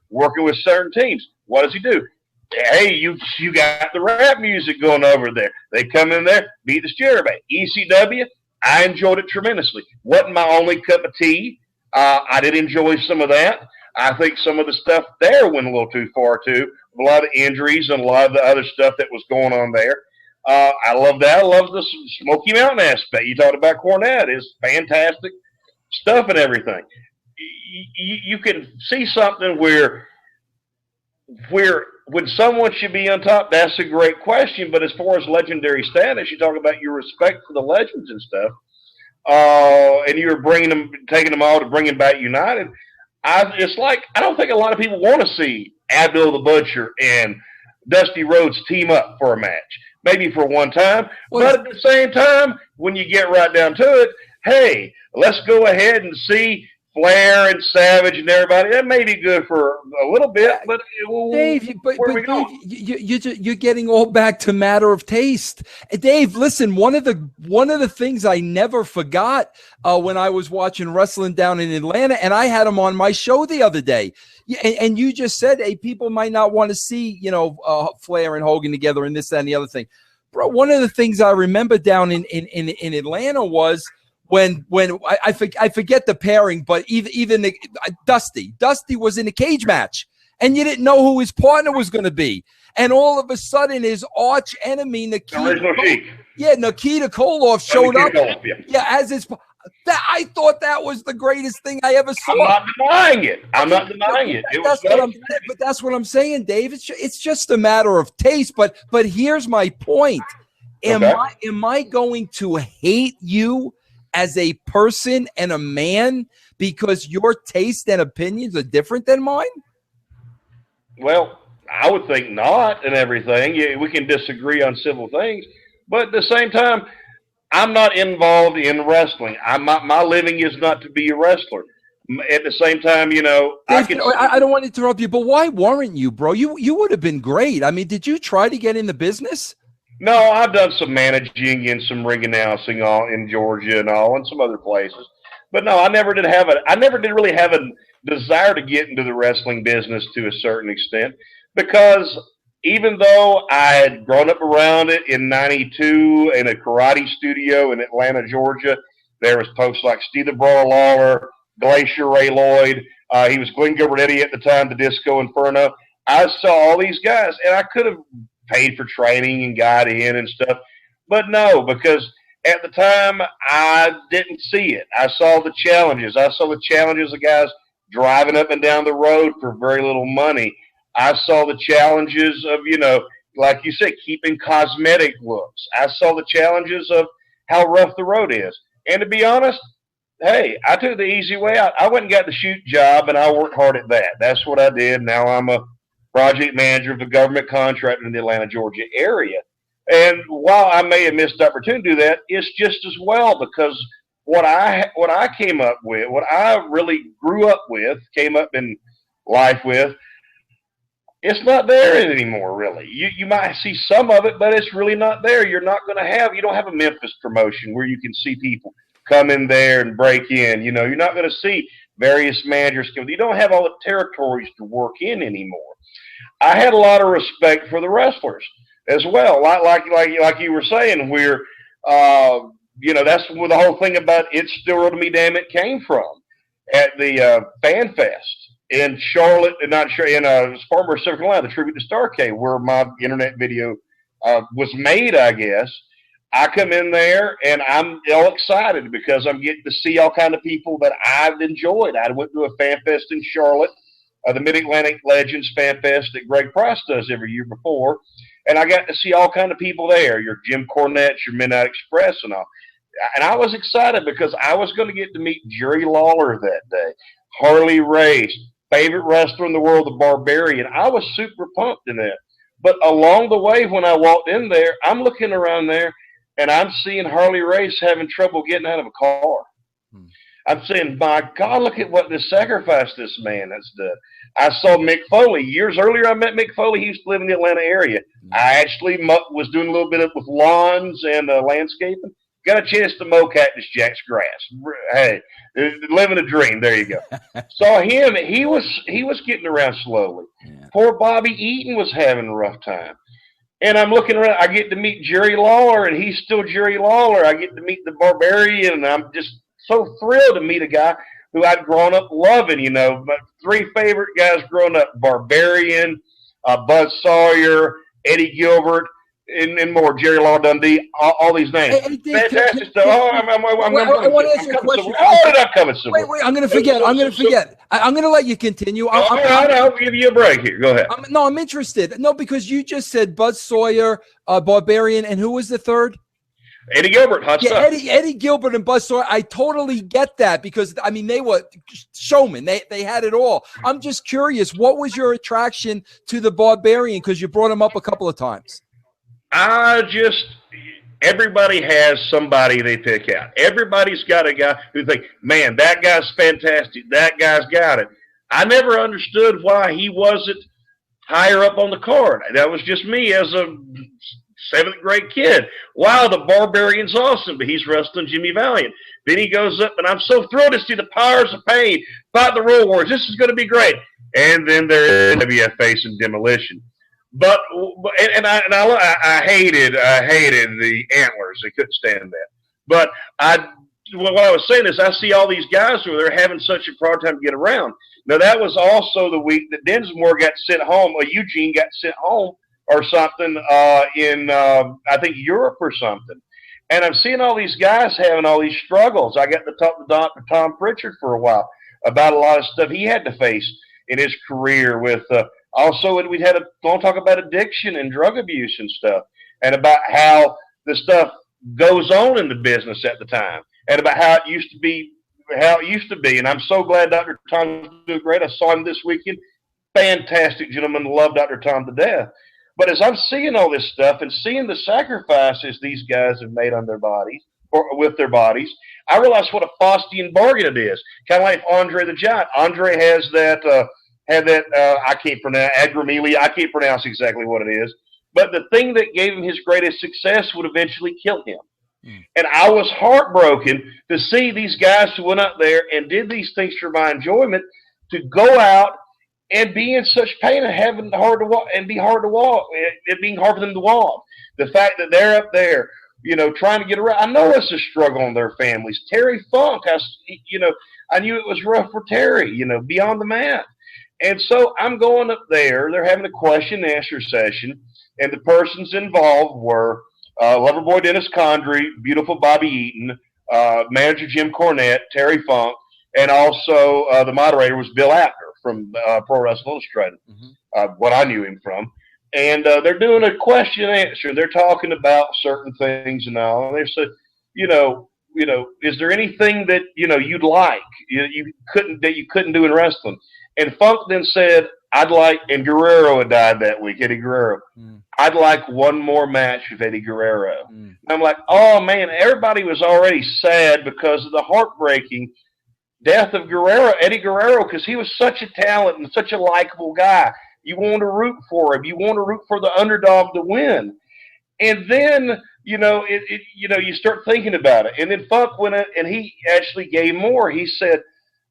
S4: working with certain teams. What does he do? Hey, you got the rap music going over there. They come in there, beat the shit out of everybody. ECW, I enjoyed it tremendously. Wasn't my only cup of tea. I did enjoy some of that. I think some of the stuff there went a little too far, too. A lot of injuries and a lot of the other stuff that was going on there. I love that. I love the Smoky Mountain aspect. You talked about Cornette. It's fantastic stuff and everything. You can see something where when someone should be on top, that's a great question. But as far as legendary status, you talk about your respect for the legends and stuff, and you're taking them all to bring them back united. It's like I don't think a lot of people want to see Abdul the Butcher and Dusty Rhodes team up for a match. Maybe for one time, but at the same time, when you get right down to it, hey, let's go ahead and see Flair and Savage and everybody. That may be good for a little bit, but
S3: Dave, you're getting all back to matter of taste. Dave, listen, one of the things I never forgot when I was watching wrestling down in Atlanta, and I had him on my show the other day. And you just said, hey, people might not want to see, Flair and Hogan together and this, that, and the other thing. Bro, one of the things I remember down in Atlanta was when I forget the pairing, but even Dusty was in a cage match, and you didn't know who his partner was going to be. And all of a sudden, his arch enemy, Nikita Koloff showed up. Yeah, as his I thought that was the greatest thing I ever saw.
S4: I'm not denying it.
S3: But that's what I'm saying, Dave. It's just a matter of taste. But here's my point. Am I going to hate you as a person and a man because your taste and opinions are different than mine?
S4: Well, I would think not and everything. Yeah, we can disagree on civil things. But at the same time, I'm not involved in wrestling. My living is not to be a wrestler. At the same time,
S3: Dave, I don't want to interrupt you, but why weren't you, bro? You would have been great. I mean, did you try to get in the business?
S4: No, I've done some managing and some ring announcing in Georgia and some other places. But no, I never did really have a desire to get into the wrestling business to a certain extent, because even though I had grown up around it in '92 in a karate studio in Atlanta, Georgia, there was folks like Steve the Brawler Lawler, Glacier Ray Lloyd. He was Glenn Gilbert Eddie at the time, the Disco Inferno. I saw all these guys, and I could have paid for training and got in and stuff. But no, because at the time, I didn't see it. I saw the challenges. I saw the challenges of guys driving up and down the road for very little money. I saw the challenges of, like you said, keeping cosmetic looks. I saw the challenges of how rough the road is. And to be honest, hey, I took the easy way out. I went and got the shoot job, and I worked hard at that. That's what I did. Now I'm a project manager of a government contractor in the Atlanta, Georgia area. And while I may have missed the opportunity to do that, it's just as well, because what I came up with, what I really grew up with, came up in life with, it's not there anymore, really. You might see some of it, but it's really not there. You don't have a Memphis promotion where you can see people come in there and break in. You're not going to see various managers come. You don't have all the territories to work in anymore. I had a lot of respect for the wrestlers as well. Like you were saying, where, that's where the whole thing about It's Still Real to Me, Damn It came from at the Fan Fest in Charlotte, in Spartanburg, South Carolina, the tribute to Starrcade, where my internet video was made, I guess. I come in there, and I'm all excited because I'm getting to see all kind of people that I've enjoyed. I went to a Fan Fest in Charlotte, the Mid-Atlantic Legends Fan Fest that Greg Price does every year before, and I got to see all kind of people there, your Jim Cornette, your Midnight Express, and all. And I was excited because I was going to get to meet Jerry Lawler that day, Harley Race, favorite wrestler in the world, the Barbarian. I was super pumped in that. But along the way, when I walked in there, I'm looking around there, and I'm seeing Harley Race having trouble getting out of a car. I'm saying, my God, look at what this sacrifice this man has done. I saw Mick Foley. Years earlier, I met Mick Foley. He used to live in the Atlanta area. I actually was doing a little bit with lawns and landscaping. Got a chance to mow Cactus Jack's grass. Hey, living a dream. There you go. Saw him. He was getting around slowly. Yeah. Poor Bobby Eaton was having a rough time. And I'm looking around. I get to meet Jerry Lawler, and he's still Jerry Lawler. I get to meet the Barbarian, and I'm just so thrilled to meet a guy who I'd grown up loving. My three favorite guys growing up: Barbarian, Buzz Sawyer, Eddie Gilbert. and more. Jerry Law Dundee, all these names. Fantastic stuff. I'm coming. Oh, did I come somewhere?
S3: Wait, I'm going to forget. I'm going to let you continue.
S4: I'll give you a break here. Go ahead.
S3: I'm interested. No, because you just said Bud Sawyer, Barbarian, and who was the third?
S4: Eddie Gilbert, hot stuff.
S3: Eddie Gilbert and Bud Sawyer. I totally get that because, I mean, they were showmen. They had it all. I'm just curious, what was your attraction to the Barbarian? Because you brought him up a couple of times.
S4: Everybody has somebody they pick out. Everybody's got a guy who think, man, that guy's fantastic. That guy's got it. I never understood why he wasn't higher up on the card. That was just me as a 7th grade kid. Wow, the Barbarian's awesome, but he's wrestling Jimmy Valiant. Then he goes up, and I'm so thrilled to see the Powers of Pain fight the Road Warriors. This is going to be great. And then they're in WF facing Demolition. But I hated the Antlers. They couldn't stand that. But what I was saying is I see all these guys who are having such a hard time to get around. Now, that was also the week that Dinsmore got sent home, or Eugene got sent home or something in, I think, Europe or something. And I'm seeing all these guys having all these struggles. I got to talk to Dr. Tom Pritchard for a while about a lot of stuff he had to face in his career with also, we had a long talk about addiction and drug abuse and stuff, and about how the stuff goes on in the business at the time, and about how it used to be. And I'm so glad Dr. Tom's doing great. I saw him this weekend. Fantastic gentleman. Love Dr. Tom to death. But as I'm seeing all this stuff and seeing the sacrifices these guys have made on their bodies or with their bodies, I realize what a Faustian bargain it is. Kind of like Andre the Giant. Andre has that. I can't pronounce Agramelia. I can't pronounce exactly what it is. But the thing that gave him his greatest success would eventually kill him. And I was heartbroken to see these guys who went up there and did these things for my enjoyment to go out and be in such pain and having hard to walk and be hard to walk, it being hard for them to walk. The fact that they're up there, trying to get around. I know it's a struggle on their families. Terry Funk, I knew it was rough for Terry, beyond the mat. And so I'm going up there. They're having a question and answer session, and the persons involved were Loverboy Dennis Condrey, beautiful Bobby Eaton, manager Jim Cornette, Terry Funk, and also the moderator was Bill Apter from Pro Wrestling Illustrated, what I knew him from. And they're doing a question and answer. They're talking about certain things and all. And they said, is there anything that you'd like you couldn't do in wrestling? And Funk then said, and Guerrero had died that week, Eddie Guerrero. I'd like one more match with Eddie Guerrero. And I'm like, oh, man, everybody was already sad because of the heartbreaking death of Eddie Guerrero, because he was such a talent and such a likable guy. You want to root for him. You want to root for the underdog to win. And then, you start thinking about it. And then Funk went in, and he actually gave more. He said,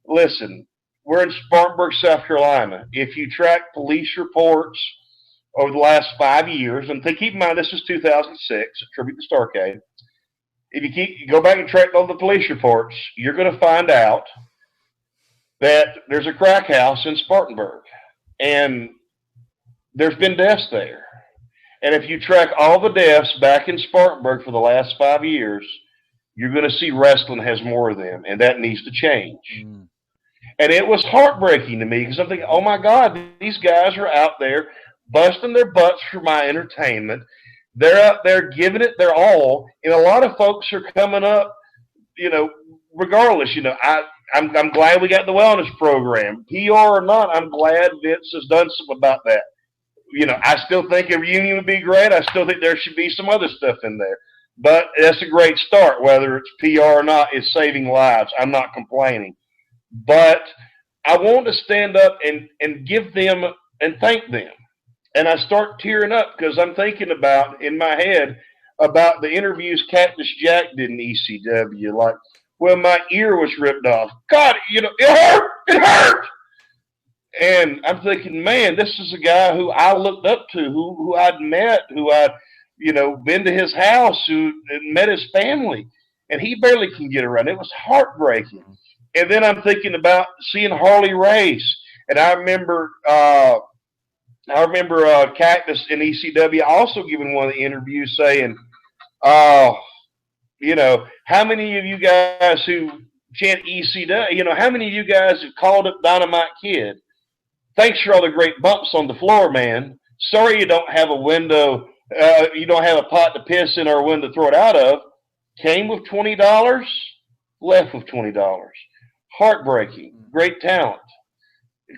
S4: listen, we're in Spartanburg, South Carolina. If you track police reports over the last 5 years, and keep in mind this was 2006, a tribute to Starrcade. If you go back and track all the police reports, you're going to find out that there's a crack house in Spartanburg, and there's been deaths there. And if you track all the deaths back in Spartanburg for the last 5 years, you're going to see wrestling has more of them, and that needs to change. And it was heartbreaking to me because I'm thinking, oh, my God, these guys are out there busting their butts for my entertainment. They're out there giving it their all. And a lot of folks are coming up, regardless. I'm glad we got the wellness program. PR or not, I'm glad Vince has done something about that. I still think a reunion would be great. I still think there should be some other stuff in there. But that's a great start. Whether it's PR or not, it's saving lives. I'm not complaining. But I want to stand up and give them and thank them. And I start tearing up because I'm thinking about, in my head, about the interviews Cactus Jack did in ECW. Like, well, my ear was ripped off. God, it hurt. It hurt. And I'm thinking, man, this is a guy who I looked up to, who I'd met, who I'd, been to his house, who met his family. And he barely can get around. It was heartbreaking. And then I'm thinking about seeing Harley race. And I remember I remember Cactus in ECW also giving one of the interviews saying, you know, how many of you guys who chant ECW, you know, how many of you guys have called up Dynamite Kid? Thanks for all the great bumps on the floor, man. Sorry you don't have a window, you don't have a pot to piss in or a window to throw it out of. Came with $20, left with $20. Heartbreaking. Great talent.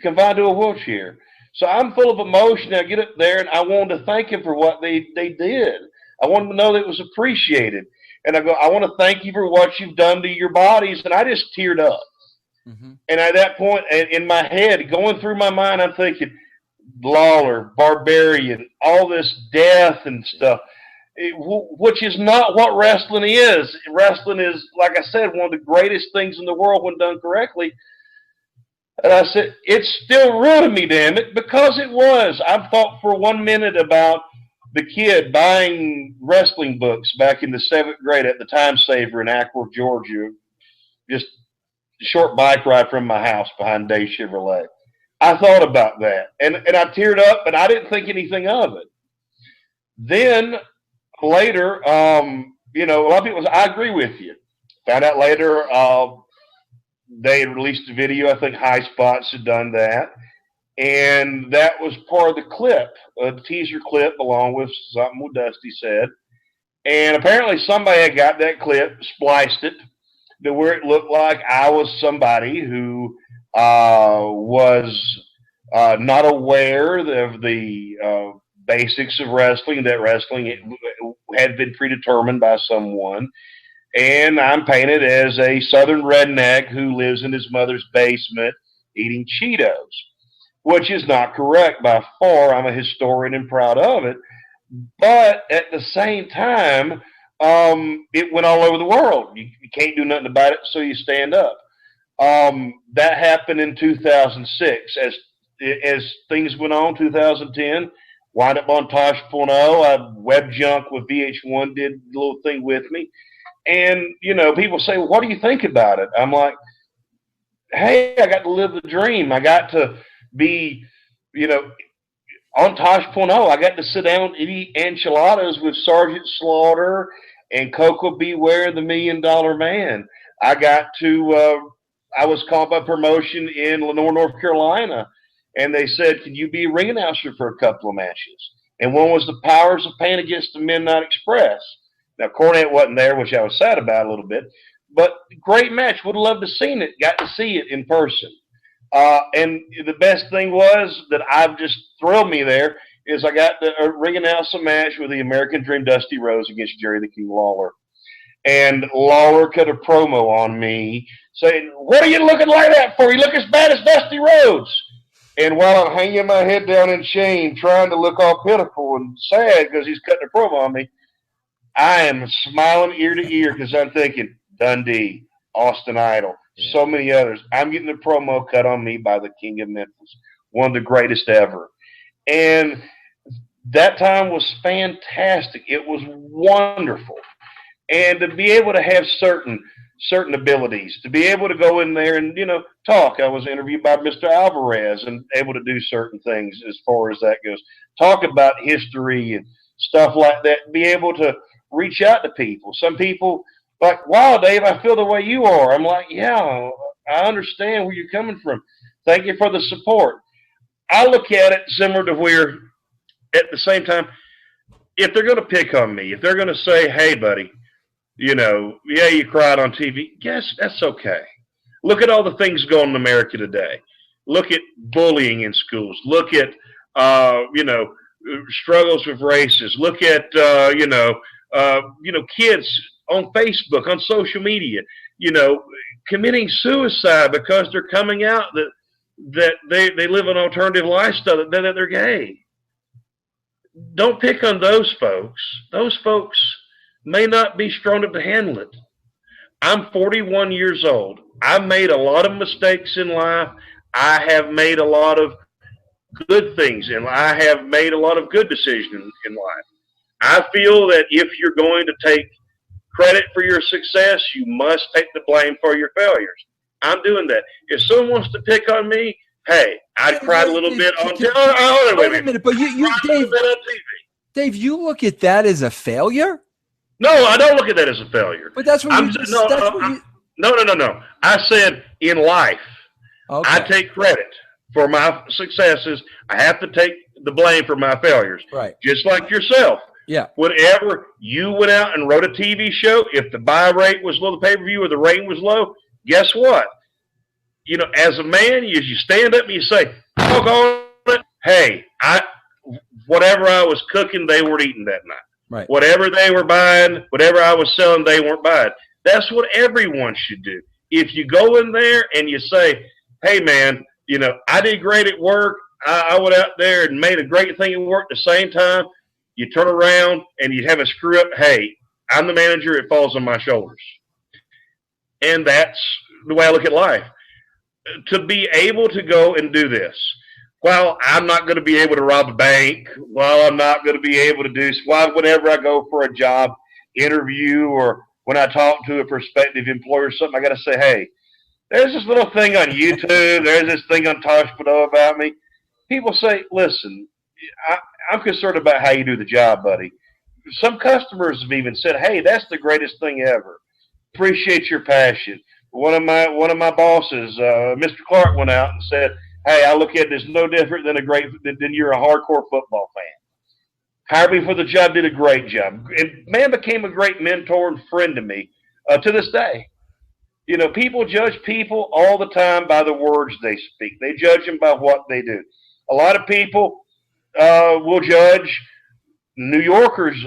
S4: Confined to a wheelchair. So I'm full of emotion. I get up there, and I wanted to thank him for what they did. I wanted to know that it was appreciated. And I go, I want to thank you for what you've done to your bodies. And I just teared up. Mm-hmm. And at that point, in my head, going through my mind, I'm thinking, Lawler, Barbarian, all this death and stuff, which is not what wrestling is. Wrestling is, like I said, one of the greatest things in the world when done correctly. And I said, it's still real to me, damn it, because it was. I thought for 1 minute about the kid buying wrestling books back in the 7th grade at the Time Saver in Ackworth, Georgia, just a short bike ride from my house behind Day Chevrolet. I thought about that, and I teared up, but I didn't think anything of it. Then later, you know, a lot of people say, I agree with you. Found out later they had released a video. I think High Spots had done that. And that was part of the clip, the teaser clip, along with something what Dusty said. And apparently somebody had got that clip, spliced it, to where it looked like I was somebody who was not aware of the basics of wrestling, that wrestling had been predetermined by someone. And I'm painted as a southern redneck who lives in his mother's basement eating Cheetos, which is not correct by far. I'm a historian and proud of it. But at the same time, it went all over the world. You can't do nothing about it, so you stand up. That happened in 2006. As things went on, 2010, wind up on tosh.o. Web Junk with VH1 did a little thing with me. And, you know, people say, well, what do you think about it? I'm like, hey, I got to live the dream. I got to be, you know, on tosh.o. I got to sit down and eat enchiladas with Sergeant Slaughter and Coco Beware, the $1 Million Man. I got to, I was called by promotion in Lenore, North Carolina, and they said, can you be a ring announcer for a couple of matches? And one was the Powers of Pain against the Midnight Express. Now, Cornette wasn't there, which I was sad about a little bit, but great match. Would have loved to have seen it, got to see it in person. And the best thing was that I've just thrilled me there is I got to ring announce a match with the American Dream Dusty Rhodes against Jerry the King Lawler. And Lawler cut a promo on me saying, what are you looking like that for? You look as bad as Dusty Rhodes. And while I'm hanging my head down in shame, trying to look all pitiful and sad because he's cutting a promo on me, I am smiling ear to ear because I'm thinking, Dundee, Austin Idol, so many others. I'm getting a promo cut on me by the King of Memphis, one of the greatest ever. And that time was fantastic. It was wonderful. And to be able to have certain abilities, to be able to go in there and, you know, talk. I was interviewed by Mr. Alvarez and able to do certain things as far as that goes. Talk about history and stuff like that. Be able to reach out to people. Some people like, wow, Dave, I feel the way you are. I'm like, yeah, I understand where you're coming from. Thank you for the support. I look at it similar to where, at the same time, if they're going to pick on me, if they're going to say, hey, buddy, you know, yeah, you cried on TV. Yes, that's okay. Look at all the things going on in America today. Look at bullying in schools. Look at, you know, struggles with races. Look at, you know, kids on Facebook, on social media, you know, committing suicide because they're coming out that they live an alternative lifestyle, that they're gay. Don't pick on those folks. Those folks may not be strong enough to handle it. I'm 41 years old. I've made a lot of mistakes in life. I have made a lot of good things, and I have made a lot of good decisions in life. I feel that if you're going to take credit for your success, you must take the blame for your failures. I'm doing that. If someone wants to pick on me, Hey, I cried a little bit on TV.
S3: Wait a minute, but Dave, you look at that as a failure?
S4: No, I don't look at that as a failure.
S3: But that's what
S4: No. I said in life,
S3: okay.
S4: I take credit for my successes. I have to take the blame for my failures.
S3: Right.
S4: Just like yourself.
S3: Yeah.
S4: Whenever you went out and wrote a TV show, if the buy rate was low, the pay-per-view, or the rating was low, guess what? You know, as a man, you stand up and you say, doggone it, hey, whatever I was cooking, they weren't eating that night.
S3: Right.
S4: Whatever they were buying, whatever I was selling, they weren't buying. That's what everyone should do. If you go in there and you say, hey, man, you know, I did great at work. I went out there and made a great thing at work at the same time. You turn around and you have a screw up. Hey, I'm the manager. It falls on my shoulders. And that's the way I look at life. To be able to go and do this, while I'm not going to be able to rob a bank, while I'm not going to be able to do, while whenever I go for a job interview or when I talk to a prospective employer or something, I got to say, hey, there's this little thing on YouTube. There's this thing on tosh.o about me. People say, listen, I'm concerned about how you do the job, buddy. Some customers have even said, hey, that's the greatest thing ever. Appreciate your passion. One of my bosses, Mr. Clark, went out and said, hey, I look at this no different than you're a hardcore football fan. Hired me for the job, did a great job. And man became a great mentor and friend to me to this day. You know, people judge people all the time by the words they speak. They judge them by what they do. A lot of people will judge New Yorkers,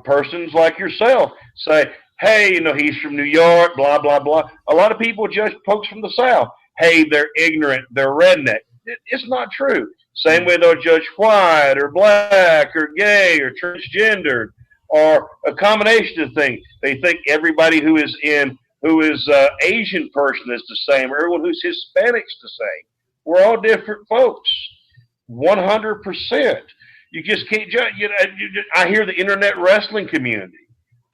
S4: persons like yourself, say, hey, you know, he's from New York, blah, blah, blah. A lot of people judge folks from the South. Hey, they're ignorant, they're redneck. It's not true. Same way they'll judge white or black or gay or transgendered or a combination of things. They think everybody who is Asian person is the same, or everyone who's Hispanic's the same. We're all different folks, 100%. You just can't judge. I hear the internet wrestling community.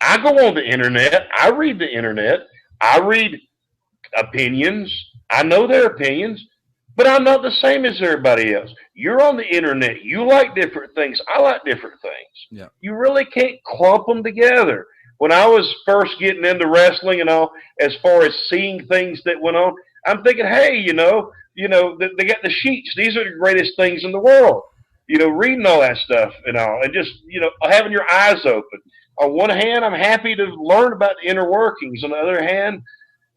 S4: I go on the internet. I read the internet. I read opinions. I know their opinions, but I'm not the same as everybody else. You're on the internet. You like different things. I like different things. Yeah. You really can't clump them together. When I was first getting into wrestling and all, as far as seeing things that went on, I'm thinking, hey, you know, they got the sheets. These are the greatest things in the world. You know, reading all that stuff and all, and just, you know, having your eyes open. On one hand, I'm happy to learn about the inner workings. On the other hand,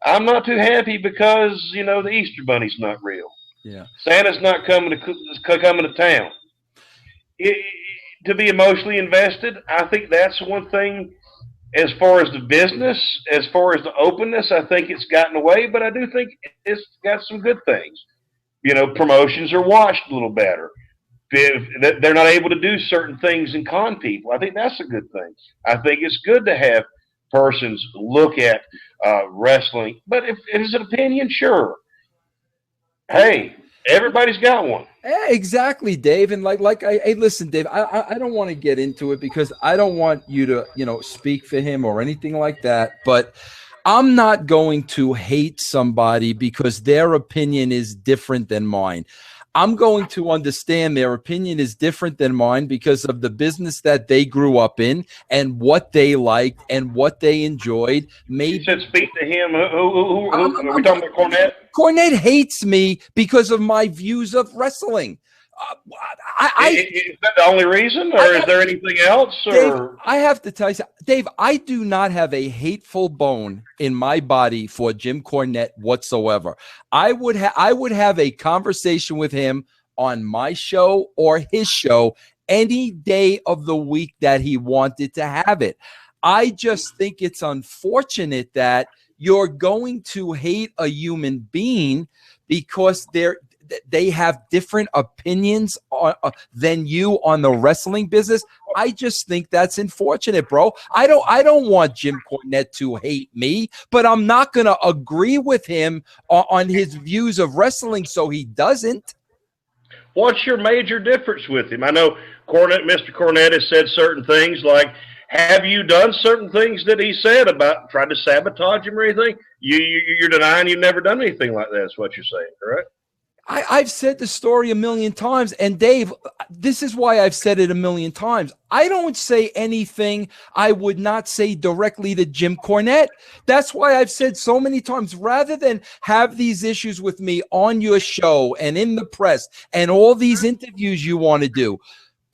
S4: I'm not too happy because, you know, the Easter Bunny's not real. Yeah, Santa's not coming to town. To be emotionally invested, I think that's one thing. As far as the business, as far as the openness, I think it's gotten away, but I do think it's got some good things. You know, promotions are watched a little better. They're not able to do certain things and con people. I think that's a good thing. I think it's good to have persons look at wrestling, but if it's an opinion, sure. Hey, everybody's got one.
S3: Exactly, Dave. And hey, listen, Dave, I don't want to get into it because I don't want you to, you know, speak for him or anything like that. But I'm not going to hate somebody because their opinion is different than mine. I'm going to understand their opinion is different than mine because of the business that they grew up in and what they liked and what they enjoyed. Maybe
S4: you said speak to him. Who are we talking about, Cornette?
S3: Cornette hates me because of my views of wrestling.
S4: Is that the only reason, or is there anything else? Or?
S3: Dave, I have to tell you, Dave, I do not have a hateful bone in my body for Jim Cornette whatsoever. I would have a conversation with him on my show or his show any day of the week that he wanted to have it. I just think it's unfortunate that you're going to hate a human being because they have different opinions than you on the wrestling business. I just think that's unfortunate, bro. I don't want Jim Cornette to hate me, but I'm not going to agree with him on his views of wrestling, so he doesn't.
S4: What's your major difference with him? I know Mr. Cornette has said certain things like, have you done certain things that he said about trying to sabotage him or anything? You're denying you've never done anything like that is what you're saying, correct?
S3: I've said the story a million times, and Dave, this is why I've said it a million times. I don't say anything I would not say directly to Jim Cornette. That's why I've said so many times, rather than have these issues with me on your show and in the press and all these interviews you want to do,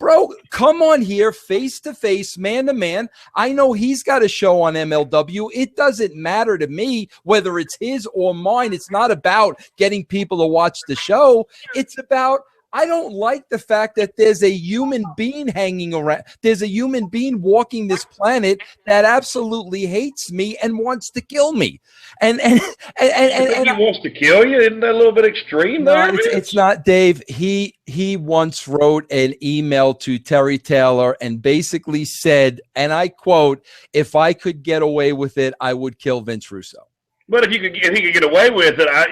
S3: bro, come on here face to face, man to man. I know he's got a show on MLW. It doesn't matter to me whether it's his or mine. It's not about getting people to watch the show. It's about, I don't like the fact that there's a human being hanging around. There's a human being walking this planet that absolutely hates me and wants to kill me. And he
S4: wants to kill you? Isn't that a little bit extreme?
S3: No, it's not, Dave. He once wrote an email to Terry Taylor and basically said, and I quote, "If I could get away with it, I would kill Vince Russo."
S4: But if he could get away with it, I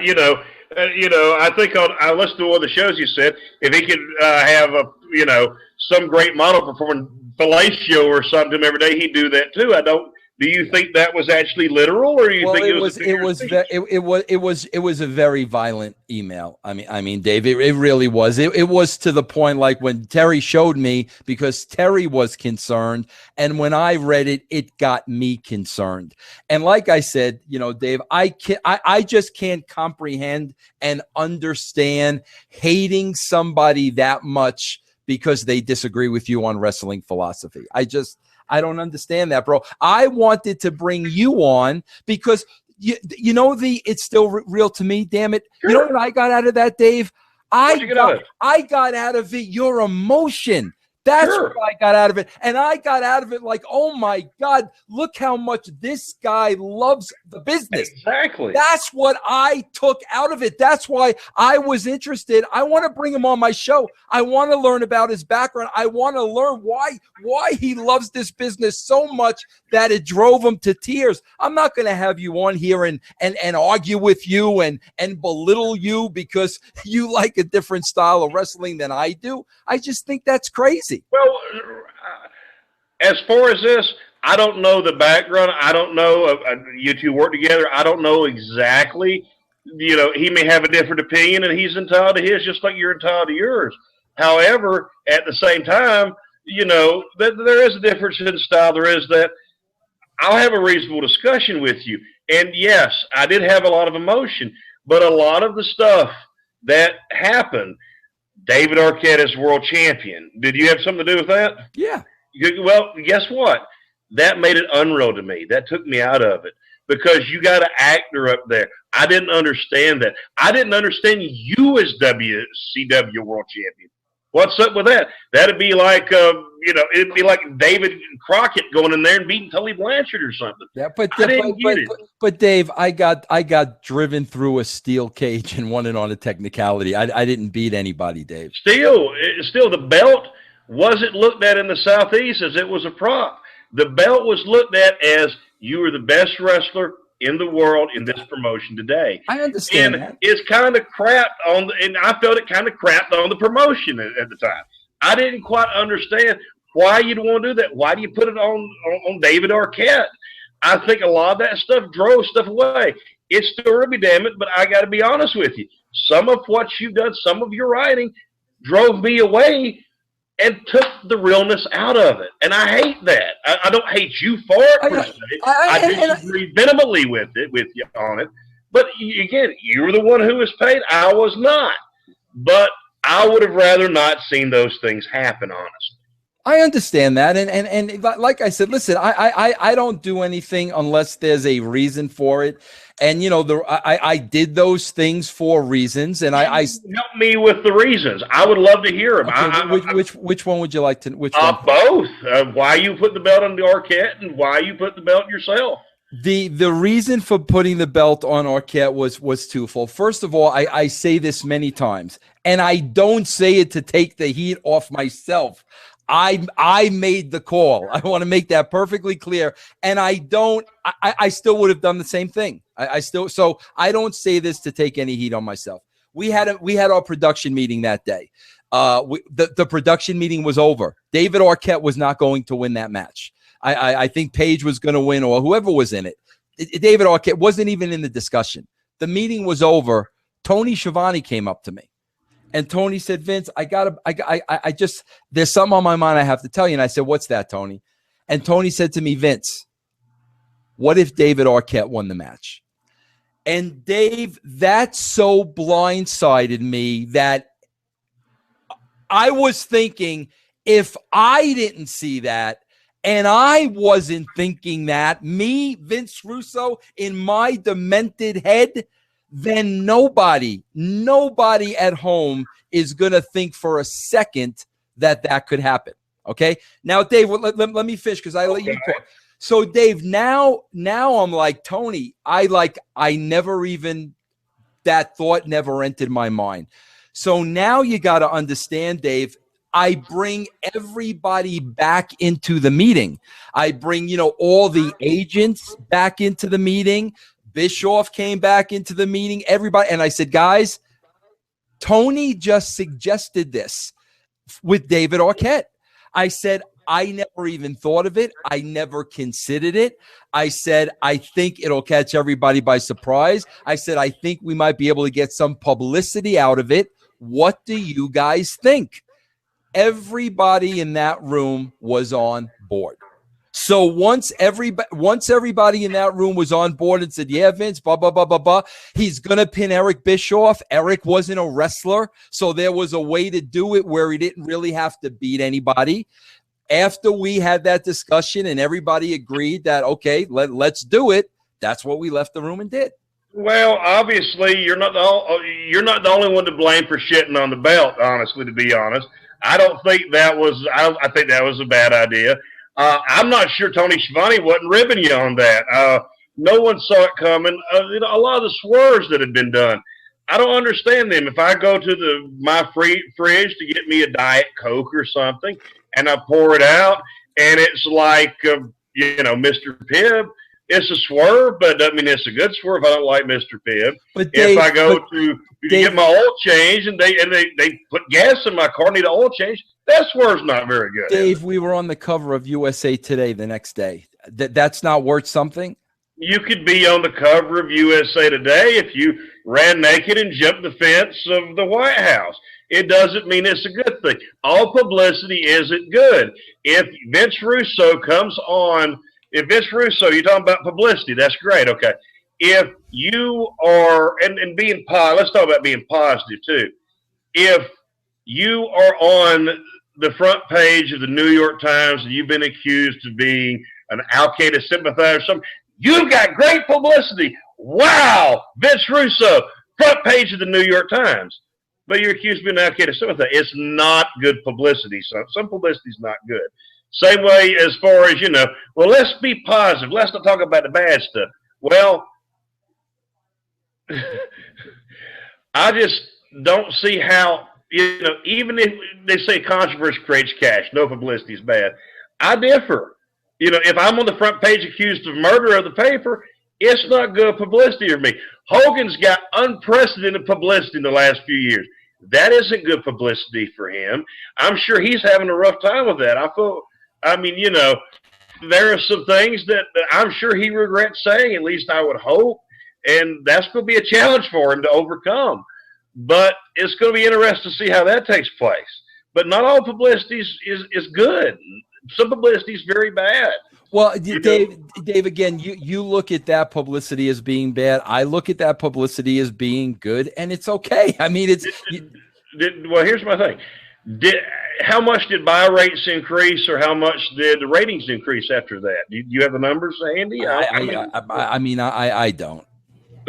S4: think I listened to one of the shows you said, if he could have some great model performing fellatio or something every day, he'd do that too. Do you think that was actually literal, or do you think
S3: it was a very violent email? I mean, Dave, it really was. It was to the point like when Terry showed me, because Terry was concerned, and when I read it, it got me concerned. And like I said, Dave, I just can't comprehend and understand hating somebody that much because they disagree with you on wrestling philosophy. I don't understand that, bro. I wanted to bring you on because it's still real to me. Damn it! Sure. You know what I got out of that, Dave? I got out of it your emotion. That's what I got out of it. And I got out of it like, oh my God, look how much this guy loves the business.
S4: Exactly.
S3: That's what I took out of it. That's why I was interested. I want to bring him on my show. I want to learn about his background. I want to learn why he loves this business so much that it drove him to tears. I'm not going to have you on here and argue with you and belittle you because you like a different style of wrestling than I do. I just think that's crazy.
S4: Well, as far as this, I don't know the background. I don't know. You two work together. I don't know exactly. He may have a different opinion, and he's entitled to his, just like you're entitled to yours. However, at the same time, there is a difference in style. There is that. I'll have a reasonable discussion with you. And yes, I did have a lot of emotion, but a lot of the stuff that happened, David Arquette is world champion. Did you have something to do with that?
S3: Yeah.
S4: Well, guess what? That made it unreal to me. That took me out of it because you got an actor up there. I didn't understand that. I didn't understand you as WCW world champion. What's up with that? That'd be like, it'd be like David Crockett going in there and beating Tully Blanchard or something.
S3: Yeah, but Dave, I got driven through a steel cage and won it on a technicality. I didn't beat anybody, Dave.
S4: Still, the belt wasn't looked at in the Southeast as it was a prop. The belt was looked at as you were the best wrestler in the world in this promotion today.
S3: I understand
S4: and
S3: that.
S4: It's kind of crapped on, and I felt it kind of crapped on the promotion at the time. I didn't quite understand why you'd want to do that. Why do you put it on David Arquette? I think a lot of that stuff drove stuff away. It's still Ruby, damn it, but I got to be honest with you. Some of what you've done, some of your writing, drove me away and took the realness out of it. And I hate that. I don't hate you for it, per se. I disagree vehemently with you on it. But again, you were the one who was paid. I was not. But I would have rather not seen those things happen, honestly.
S3: I understand that. And like I said, listen, I don't do anything unless there's a reason for it. And, I did those things for reasons. And I
S4: help me with the reasons. I would love to hear them.
S3: Okay, which one would you like to? Which one?
S4: Both. Why you put the belt on the Arquette and why you put the belt yourself.
S3: The reason for putting the belt on Arquette was twofold. First of all, I say this many times, and I don't say it to take the heat off myself. I made the call. I want to make that perfectly clear. And I still would have done the same thing. So I don't say this to take any heat on myself. We had our production meeting that day. The production meeting was over. David Arquette was not going to win that match. I think Paige was going to win or whoever was in it. David Arquette wasn't even in the discussion. The meeting was over. Tony Schiavone came up to me. And Tony said, Vince, I just, there's something on my mind I have to tell you. And I said, what's that, Tony? And Tony said to me, Vince, what if David Arquette won the match? And Dave, that so blindsided me that I was thinking, if I didn't see that, and I wasn't thinking that, me, Vince Russo, in my demented head, then nobody at home is going to think for a second that could happen. Okay? Now, Dave, let me finish because I let you talk. So, Dave, now I'm like, Tony, I never even, that thought never entered my mind. So now you got to understand, Dave, I bring everybody back into the meeting. I bring, all the agents back into the meeting. Bischoff came back into the meeting, everybody. And I said, guys, Tony just suggested this with David Arquette. I said, I never even thought of it. I never considered it. I said, I think it'll catch everybody by surprise. I said, I think we might be able to get some publicity out of it. What do you guys think? Everybody in that room was on board. So once everybody in that room was on board and said, yeah, Vince, blah, blah, blah, blah, blah, he's going to pin Eric Bischoff. Eric wasn't a wrestler, so there was a way to do it where he didn't really have to beat anybody. After we had that discussion and everybody agreed that, okay, let's do it, that's what we left the room and did.
S4: Well, obviously, you're not the only one to blame for shitting on the belt, honestly, to be honest. I don't think that was – I think that was a bad idea. I'm not sure Tony Schiavone wasn't ribbing you on that. No one saw it coming. A lot of the swerves that had been done, I don't understand them. If I go to my fridge to get me a Diet Coke or something and I pour it out and it's like, Mr. Pibb, it's a swerve, but I mean, it's a good swerve. I don't like Mr. Pibb.
S3: But Dave,
S4: if I go to get my oil change and they put gas in my car, need an oil change, that swerve's not very good.
S3: Dave, we were on the cover of USA Today the next day. That's not worth something?
S4: You could be on the cover of USA Today if you ran naked and jumped the fence of the White House. It doesn't mean it's a good thing. All publicity isn't good. If Vince Russo comes on, you're talking about publicity, that's great, okay. If you are, and being positive, let's talk about being positive too. If you are on the front page of the New York Times and you've been accused of being an Al-Qaeda sympathizer or something, you've got great publicity. Wow, Vince Russo, front page of the New York Times. But you're accused of being an Al-Qaeda sympathizer. It's not good publicity. Some publicity is not good. Same way as far as, well, let's be positive. Let's not talk about the bad stuff. Well, I just don't see how, even if they say controversy creates cash, no publicity is bad. I differ. If I'm on the front page accused of murder of the paper, it's not good publicity for me. Hogan's got unprecedented publicity in the last few years. That isn't good publicity for him. I'm sure he's having a rough time with that. There are some things that I'm sure he regrets saying, at least I would hope, and that's going to be a challenge for him to overcome. But it's going to be interesting to see how that takes place. But not all publicity is good. Some publicity is very bad.
S3: Well, Dave, again, you look at that publicity as being bad. I look at that publicity as being good, and it's okay. I mean,
S4: well, here's my thing. How much did buy rates increase, or how much did the ratings increase after that? Do you have the numbers handy?
S3: I don't.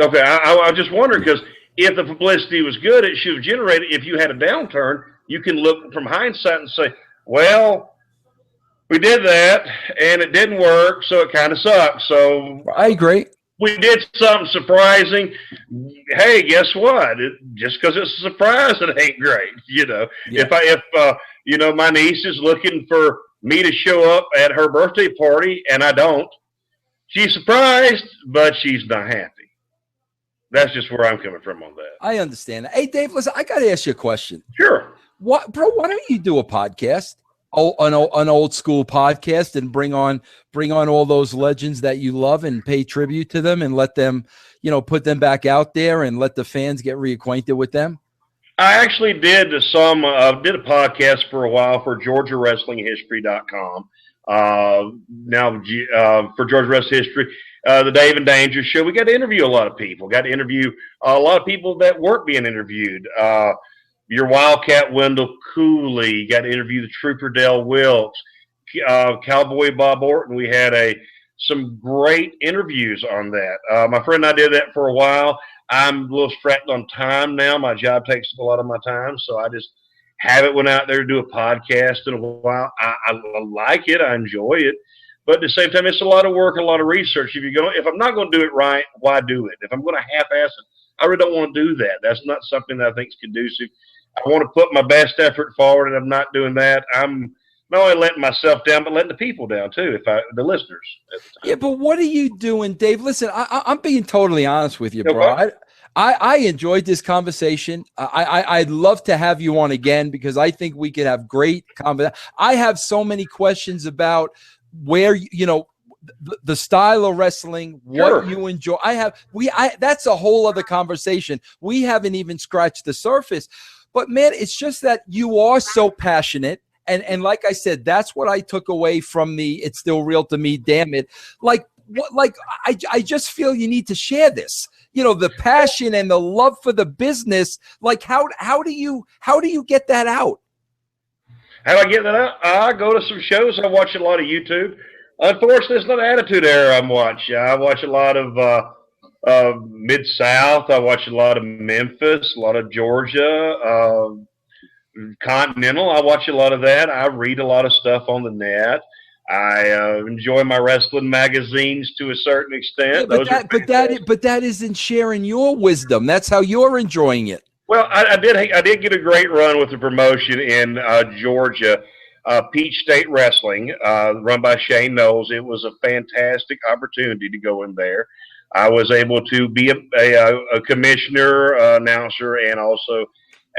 S4: Okay, I just wonder, because if the publicity was good, it should have generated. If you had a downturn, you can look from hindsight and say, well, we did that and it didn't work, so it kind of sucks. So
S3: I agree.
S4: We did something surprising. Hey, guess what? Just because it's a surprise, it ain't great. Yeah. If my niece is looking for me to show up at her birthday party and I don't, she's surprised, but she's not happy. That's just where I'm coming from on that.
S3: I understand. Hey, Dave, listen, I got to ask you a question.
S4: Sure.
S3: Why don't you do a podcast? An old school podcast, and bring on all those legends that you love and pay tribute to them and let them, put them back out there and let the fans get reacquainted with them?
S4: I actually did did a podcast for a while for GeorgiaWrestlingHistory.com. For Georgia Wrestling History, the Dave and Danger Show, we got to interview a lot of people. Got to interview a lot of people that weren't being interviewed. Your Wildcat Wendell Cooley. Got to interview the Trooper Dale Wilkes, Cowboy Bob Orton. We had some great interviews on that. My friend and I did that for a while. I'm a little strapped on time now. My job takes up a lot of my time, so I just haven't went out there to do a podcast in a while. I like it. I enjoy it. But at the same time, it's a lot of work, a lot of research. If I'm not going to do it right, why do it? If I'm going to half-ass it, I really don't want to do that. That's not something that I think is conducive. I want to put my best effort forward, and I'm not doing that. I'm not only letting myself down, but letting the people down too, the listeners.
S3: Yeah, but what are you doing, Dave? Listen, I'm being totally honest with you, bro. I enjoyed this conversation. I'd love to have you on again because I think we could have great conversation. I have so many questions about where, the style of wrestling, what you enjoy. That's a whole other conversation. We haven't even scratched the surface. But, man, it's just that you are so passionate. And like I said, that's what I took away from the "It's Still Real to Me, damn it." I just feel you need to share this. The passion and the love for the business. Like how do you get that out?
S4: How do I get that out? I go to some shows. I watch a lot of YouTube. Unfortunately, it's not Attitude Era I'm watching. I watch a lot of Mid-South. I watch a lot of Memphis, a lot of Georgia. Continental, I watch a lot of that. I read a lot of stuff on the net. I enjoy my wrestling magazines to a certain extent.
S3: Yeah, but that isn't sharing your wisdom. That's how you're enjoying it.
S4: Well, I did get a great run with the promotion in Georgia, Peach State Wrestling, run by Shane Knowles. It was a fantastic opportunity to go in there. I was able to be a commissioner, announcer, and also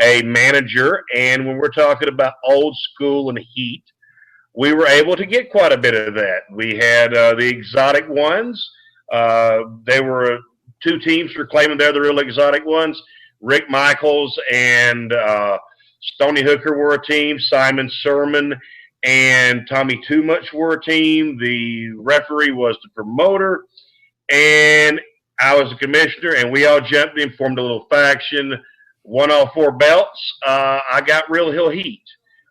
S4: a manager. And when we're talking about old school and heat, we were able to get quite a bit of that. We had the exotic ones. They were two teams for claiming they're the real exotic ones. Rick Michaels and Stony Hooker were a team. Simon Sermon and Tommy Too Much were a team. The referee was the promoter. And I was the commissioner, and we all jumped in, formed a little faction, won all 4 belts. I got real hill heat.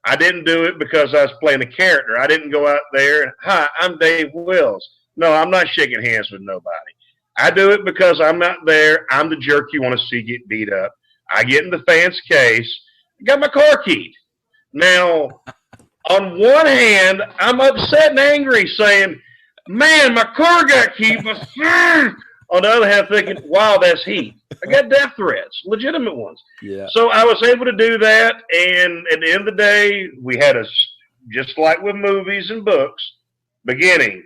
S4: I didn't do it because I was playing a character. I didn't go out there and, "Hi, I'm Dave Wills." No, I'm not shaking hands with nobody. I do it because I'm not there. I'm the jerk you want to see get beat up. I get in the fan's case. I got my car keyed. Now, on one hand, I'm upset and angry saying, "Man, my car got keyed." But on the other hand, thinking, "Wow, that's heat." I got death threats, legitimate ones.
S3: Yeah.
S4: So I was able to do that, and at the end of the day, we had just like with movies and books, beginning,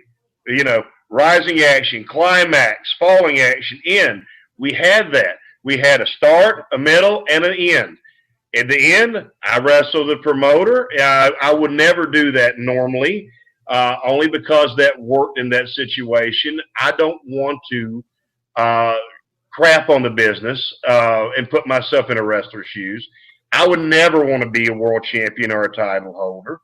S4: rising action, climax, falling action, end. We had that. We had a start, a middle, and an end. At the end, I wrestled the promoter. I would never do that normally, only because that worked in that situation. I don't want to crap on the business and put myself in a wrestler's shoes. I would never want to be a world champion or a title holder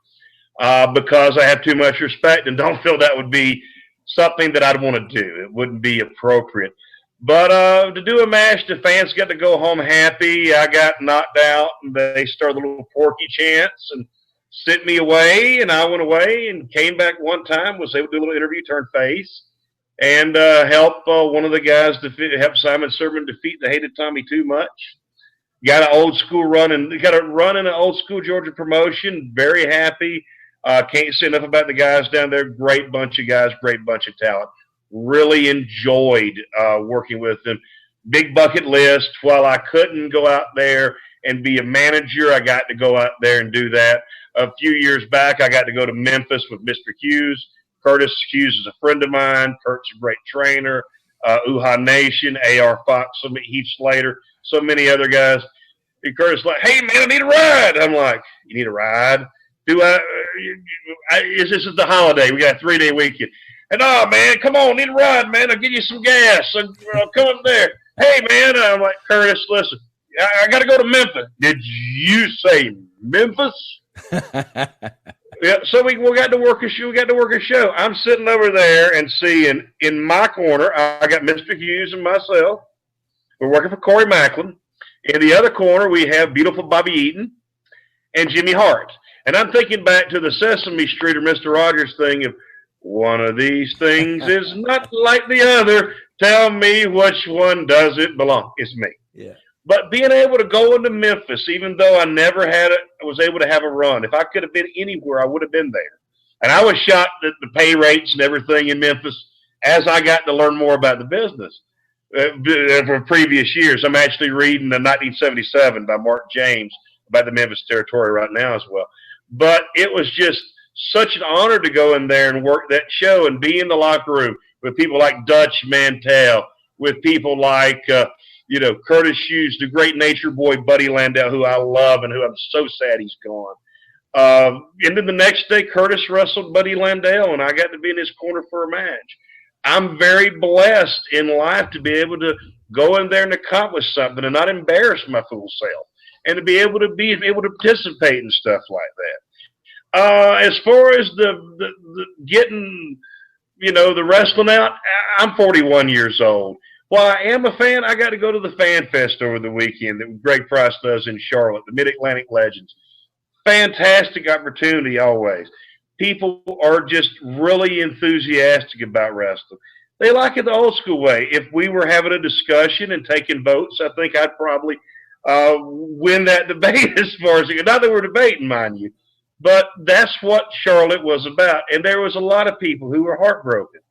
S4: because I have too much respect and don't feel that would be something that I'd want to do. It wouldn't be appropriate. But to do a match, the fans got to go home happy. I got knocked out, and they started a little Porky chants and sent me away, and I went away and came back one time, was able to do a little interview, turn face, and help one of the guys help Simon Sermon defeat the hated Tommy Too Much. Got an old school run, and got a run in an old school Georgia promotion. Very happy. Can't say enough about the guys down there. Great bunch of guys, great bunch of talent. Really enjoyed working with them. Big bucket list. While I couldn't go out there and be a manager, I got to go out there and do that. A few years back, I got to go to Memphis with Mr. Hughes. Curtis Hughes is a friend of mine. Kurt's a great trainer. Uha Nation, A.R. Fox, Heath Slater, so many other guys. And Curtis like, "Hey, man, I need a ride." I'm like, "You need a ride? This is the holiday. We got a 3-day weekend." And, "Oh, man, come on, need a ride, man. I'll give you some gas. I'll come up there. Hey, man." I'm like, "Curtis, listen, I got to go to Memphis. Did you say Memphis? Yeah, so we got to work a show. We got to work a show. I'm sitting over there and seeing in my corner, I got Mr. Hughes and myself. We're working for Corey Macklin. In the other corner, we have beautiful Bobby Eaton and Jimmy Hart. And I'm thinking back to the Sesame Street or Mr. Rogers thing of one of these things is not like the other. Tell me which one does it belong. It's me.
S3: Yeah.
S4: But being able to go into Memphis, even though I never was able to have a run, if I could have been anywhere, I would have been there. And I was shocked at the pay rates and everything in Memphis as I got to learn more about the business for previous years. I'm actually reading the 1977 by Mark James about the Memphis territory right now as well. But it was just such an honor to go in there and work that show and be in the locker room with people like Dutch Mantell, with people like Curtis Hughes, the great nature boy, Buddy Landau, who I love and who I'm so sad he's gone. And then the next day, Curtis wrestled Buddy Landau, and I got to be in his corner for a match. I'm very blessed in life to be able to go in there and accomplish something and not embarrass my fool self, and to be able to participate in stuff like that. As far as the getting, the wrestling out, I'm 41 years old. While I am a fan, I got to go to the Fan Fest over the weekend that Greg Price does in Charlotte, the Mid-Atlantic Legends. Fantastic opportunity always. People are just really enthusiastic about wrestling. They like it the old school way. If we were having a discussion and taking votes, I think I'd probably win that debate as far as not that we're debating, mind you. But that's what Charlotte was about. And there was a lot of people who were heartbroken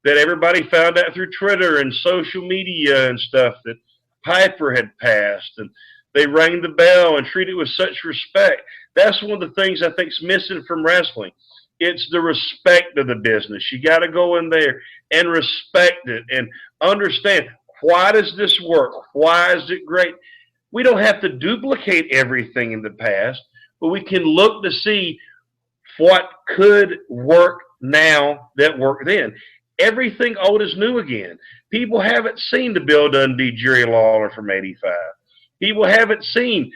S4: that everybody found out through Twitter and social media and stuff that Piper had passed, and they rang the bell and treated it with such respect. That's one of the things I think is missing from wrestling. It's the respect of the business. You got to go in there and respect it and understand, why does this work? Why is it great? We don't have to duplicate everything in the past, but we can look to see what could work now that worked then. Everything old is new again. People haven't seen the Bill Dundee, Jerry Lawler from '85. People haven't seen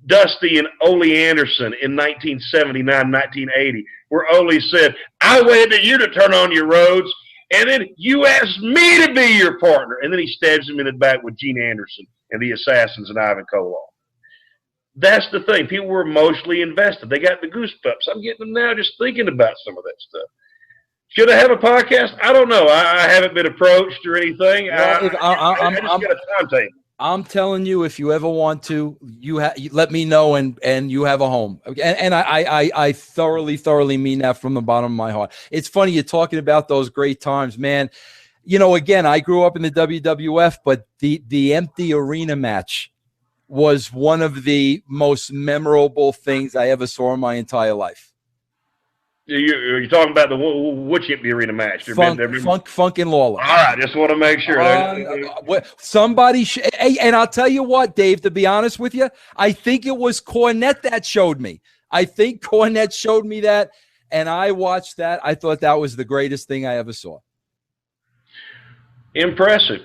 S4: Dusty and Ole Anderson in 1979, 1980, where Ole said, I waited a year to turn on your roads, and then you asked me to be your partner. And then he stabs him in the back with Gene Anderson and the Assassins and Ivan Koloff. That's the thing. People were emotionally invested. They got the goosebumps. I'm getting them now just thinking about some of that stuff. Should I have a podcast? I don't know. I haven't been approached or anything.
S3: Well,
S4: I just got a timetable.
S3: I'm telling you, if you ever want to, you let me know, and you have a home. And I thoroughly mean that from the bottom of my heart. It's funny you're talking about those great times, man. Again, I grew up in the WWF, but the empty arena match was one of the most memorable things I ever saw in my entire life.
S4: You're talking about which empty arena match?
S3: Funk and Lawler.
S4: All right, just want to make sure.
S3: Somebody, and I'll tell you what, Dave, to be honest with you, I think it was Cornette that showed me. I think Cornette showed me that, and I watched that. I thought that was the greatest thing I ever saw.
S4: Impressive.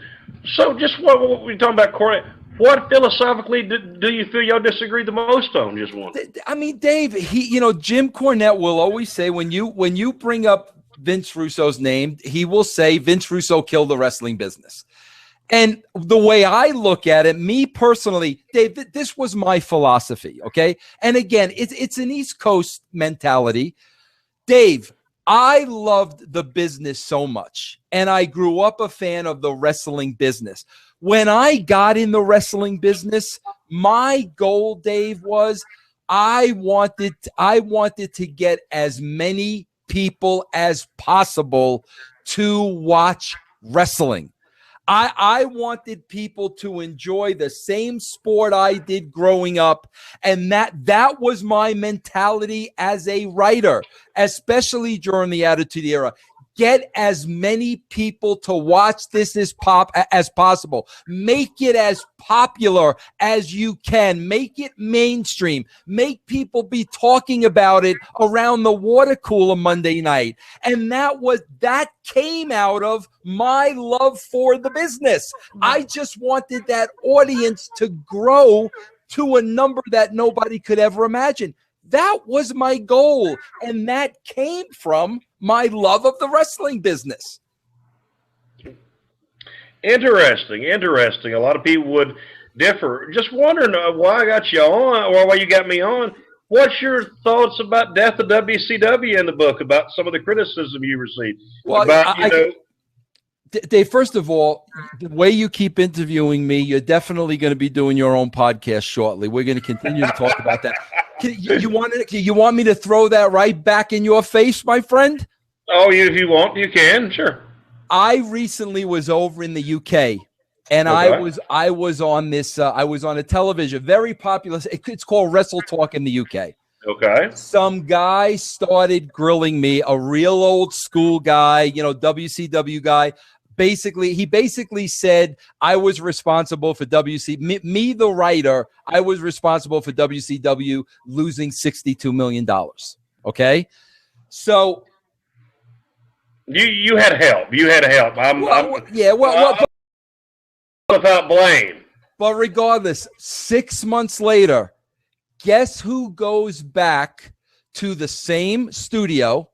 S4: So just what we're talking about, Cornette. What philosophically do you feel y'all disagree the most on? Just one.
S3: I mean, Dave, Jim Cornette will always say when you bring up Vince Russo's name, he will say Vince Russo killed the wrestling business. And the way I look at it, me personally, Dave, this was my philosophy, okay? And again, it's an East Coast mentality. Dave, I loved the business so much, and I grew up a fan of the wrestling business. When I got in the wrestling business, my goal, Dave, was I wanted to get as many people as possible to watch wrestling. I wanted people to enjoy the same sport I did growing up, and that was my mentality as a writer, especially during the Attitude Era. Get as many people to watch this as possible. Make it as popular as you can. Make it mainstream. Make people be talking about it around the water cooler Monday night. And that came out of my love for the business. I just wanted that audience to grow to a number that nobody could ever imagine. That was my goal, and that came from my love of the wrestling business.
S4: Interesting. A lot of people would differ. Just wondering why I got you on, or why you got me on. What's your thoughts about Death of WCW in the book, about some of the criticism you received?
S3: Well, Dave, first of all, the way you keep interviewing me, you're definitely going to be doing your own podcast shortly. We're going to continue to talk about that. You want me to throw that right back in your face, my friend?
S4: Oh, if you want, you can. Sure.
S3: I recently was over in the UK, and okay. I was on this. I was on a television, very popular. It's called Wrestle Talk in the UK.
S4: Okay.
S3: Some guy started grilling me, a real old school guy, WCW guy. He basically said I was responsible for me, the writer. I was responsible for WCW losing $62 million. Okay, so
S4: you had help. You had help. Without blame.
S3: But regardless, 6 months later, guess who goes back to the same studio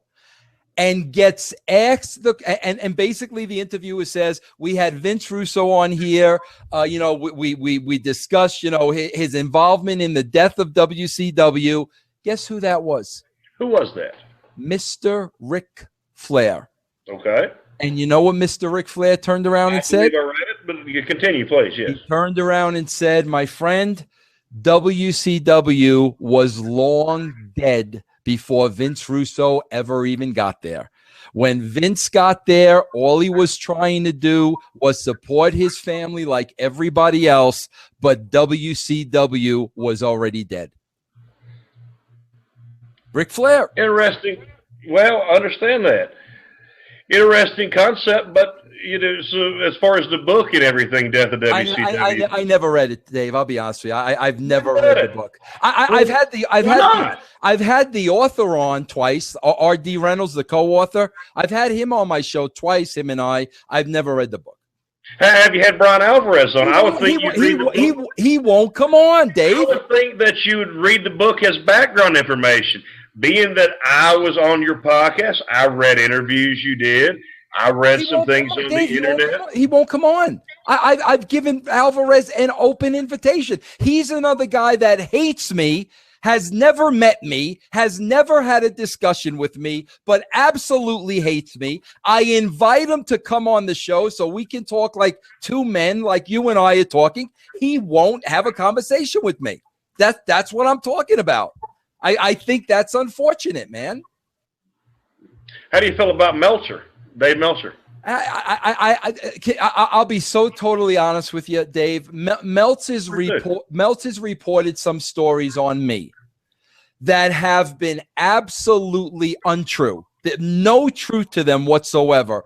S3: and gets asked and basically the interviewer says, we had Vince Russo on here. We discussed, his involvement in the death of WCW. Guess who that was?
S4: Who was that?
S3: Mr. Ric Flair.
S4: Okay.
S3: And you know what Mr. Ric Flair turned around and said?
S4: I read it, but you continue, please. Yes.
S3: He turned around and said, my friend, WCW was long dead before Vince Russo ever even got there. When Vince got there, all he was trying to do was support his family like everybody else, but WCW was already dead. Ric Flair.
S4: Interesting. Well, I understand that. Interesting concept, but so as far as the book and everything, Death of WCW,
S3: I never read it, Dave. I'll be honest with you. I've never read the book. I've had the author on twice. R.D. Reynolds, the co-author. I've had him on my show twice. Him and I. I've never read the book.
S4: Have you had Brian Alvarez on? I would think you'd read the book.
S3: He won't come on, Dave.
S4: I would think that you would read the book as background information. Being that I was on your podcast, I read interviews you did. I read some things on the internet.
S3: He won't come on. I've given Alvarez an open invitation. He's another guy that hates me, has never met me, has never had a discussion with me, but absolutely hates me. I invite him to come on the show so we can talk like two men, like you and I are talking. He won't have a conversation with me. That's what I'm talking about. I think that's unfortunate, man.
S4: How do you feel about Meltzer? Dave Meltzer.
S3: I'll be so totally honest with you, Dave. Meltzer's reported some stories on me that have been absolutely untrue. No truth to them whatsoever.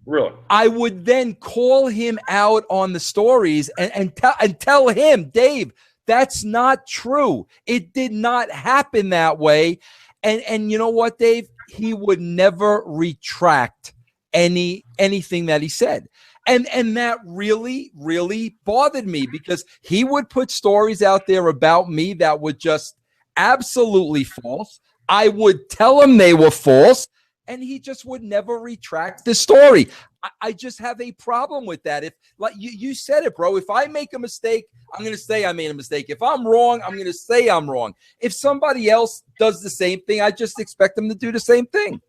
S4: Really?
S3: I would then call him out on the stories and tell him, Dave, that's not true. It did not happen that way. And you know what, Dave? He would never retract anything that he said. And that really, really bothered me because he would put stories out there about me that were just absolutely false. I would tell him they were false, and he just would never retract the story. I just have a problem with that. If, like you said it, bro, if I make a mistake, I'm going to say I made a mistake. If I'm wrong, I'm going to say I'm wrong. If somebody else does the same thing, I just expect them to do the same thing.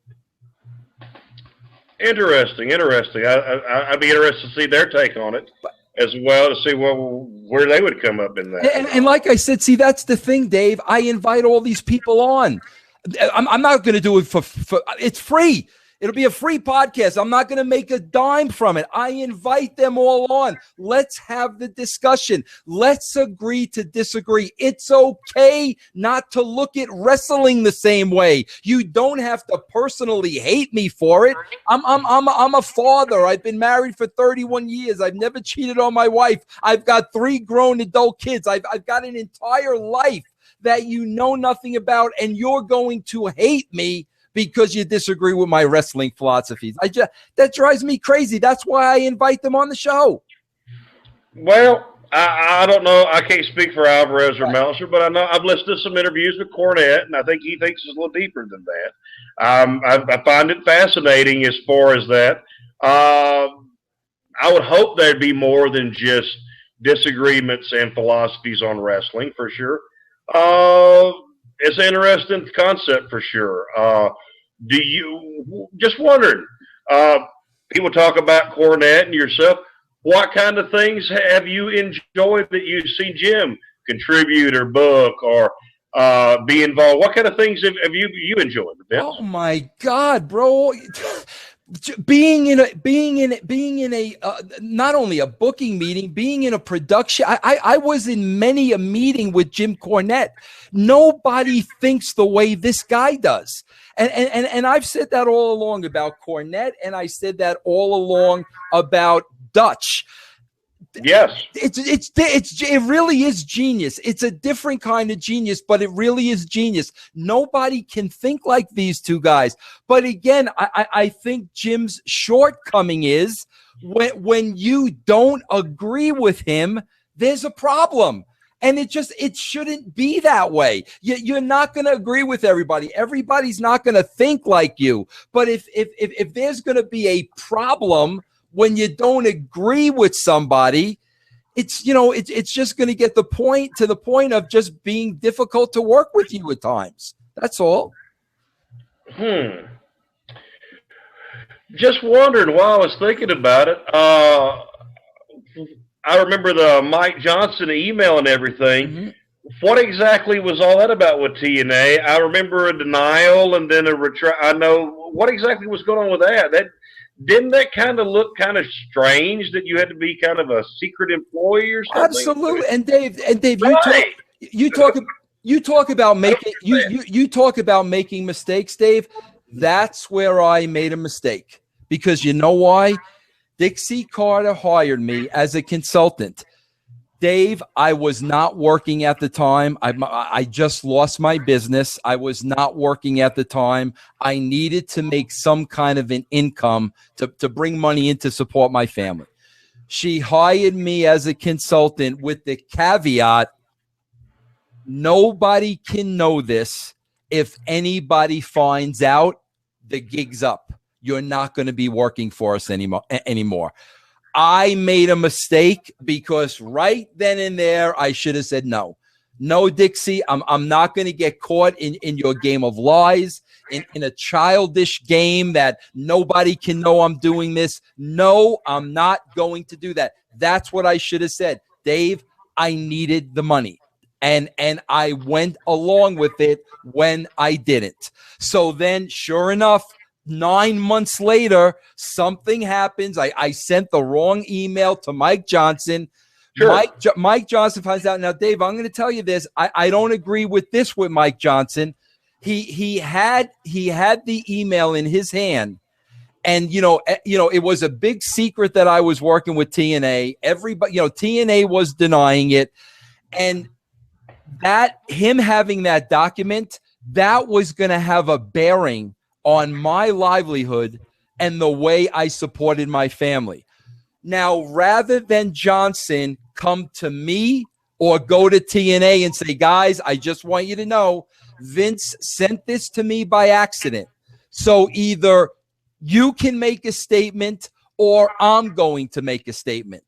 S4: Interesting. I'd be interested to see their take on it as well, to see where they would come up in that.
S3: And like I said, see, that's the thing, Dave. I invite all these people on. I'm not going to do it for it's free. It'll be a free podcast. I'm not going to make a dime from it. I invite them all on. Let's have the discussion. Let's agree to disagree. It's okay not to look at wrestling the same way. You don't have to personally hate me for it. I'm a father. I've been married for 31 years. I've never cheated on my wife. I've got 3 grown adult kids. I've got an entire life that you know nothing about, and you're going to hate me because you disagree with my wrestling philosophies. That drives me crazy. That's why I invite them on the show.
S4: Well, I don't know. I can't speak for Alvarez or Meltzer, but I know I've listened to some interviews with Cornette, and I think he thinks it's a little deeper than that. I find it fascinating as far as that. I would hope there'd be more than just disagreements and philosophies on wrestling, for sure. It's an interesting concept, for sure. Do you just wondering? People talk about Cornette and yourself. What kind of things have you enjoyed that you've seen Jim contribute or book or be involved? What kind of things have you enjoyed? Vince?
S3: Oh my God, bro! Being in a not only a booking meeting, being in a production. I was in many a meeting with Jim Cornette. Nobody thinks the way this guy does. And I've said that all along about Cornette, and I said that all along about Dutch.
S4: Yes,
S3: it really is genius. It's a different kind of genius, but it really is genius. Nobody can think like these two guys. But again, I think Jim's shortcoming is when you don't agree with him, there's a problem. And it shouldn't be that way. You're not going to agree with everybody. Everybody's not going to think like you. But if there's going to be a problem when you don't agree with somebody, it's just going to get to the point of just being difficult to work with you at times. That's all.
S4: Just wondering while I was thinking about it. I remember the Mike Johnson email and everything. Mm-hmm. What exactly was all that about with TNA? I remember a denial and then a retract. I know what exactly was going on with that. Didn't that kind of look kind of strange that you had to be kind of a secret employee or something?
S3: Absolutely. And Dave, you talk about making mistakes, Dave. That's where I made a mistake, because you know why? Dixie Carter hired me as a consultant. Dave, I was not working at the time. I just lost my business. I was not working at the time. I needed to make some kind of an income to bring money in to support my family. She hired me as a consultant with the caveat, nobody can know this. If anybody finds out, the gig's up. You're not going to be working for us anymore. I made a mistake because right then and there, I should have said no. No, Dixie, I'm not going to get caught in your game of lies, in a childish game that nobody can know I'm doing this. No, I'm not going to do that. That's what I should have said. Dave, I needed the money. And I went along with it when I didn't. So then, sure enough, 9 months later, something happens. I sent the wrong email to Mike Johnson. Sure. Mike Johnson finds out. Now, Dave, I'm going to tell you this. I don't agree with this with Mike Johnson. He had the email in his hand. And, it was a big secret that I was working with TNA. Everybody, TNA was denying it. And that him having that document, that was going to have a bearing on my livelihood and the way I supported my family. Now, rather than Johnson come to me or go to TNA and say, guys, I just want you to know, Vince sent this to me by accident. So either you can make a statement or I'm going to make a statement.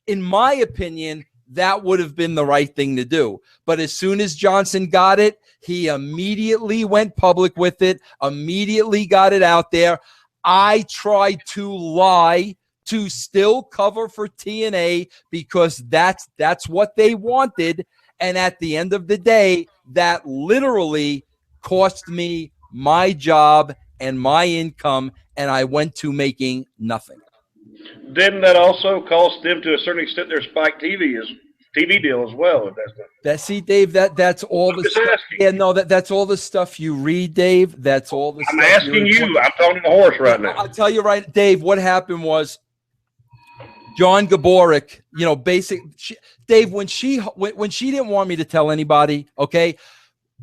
S3: In my opinion, that would have been the right thing to do. But as soon as Johnson got it, he immediately went public with it, immediately got it out there. I tried to lie to still cover for TNA because that's what they wanted. And at the end of the day, that literally cost me my job and my income, and I went to making nothing.
S4: Didn't that also cost them, to a certain extent, their Spike TV deal as well?
S3: See, Dave, that's all the stuff.
S4: Asking.
S3: Yeah, no, that's all the stuff you read, Dave. That's all the
S4: I'm
S3: stuff
S4: asking you. I'm talking to the horse right now.
S3: I'll tell you right, Dave, what happened was John Gaborik, Dave, when she didn't want me to tell anybody, okay,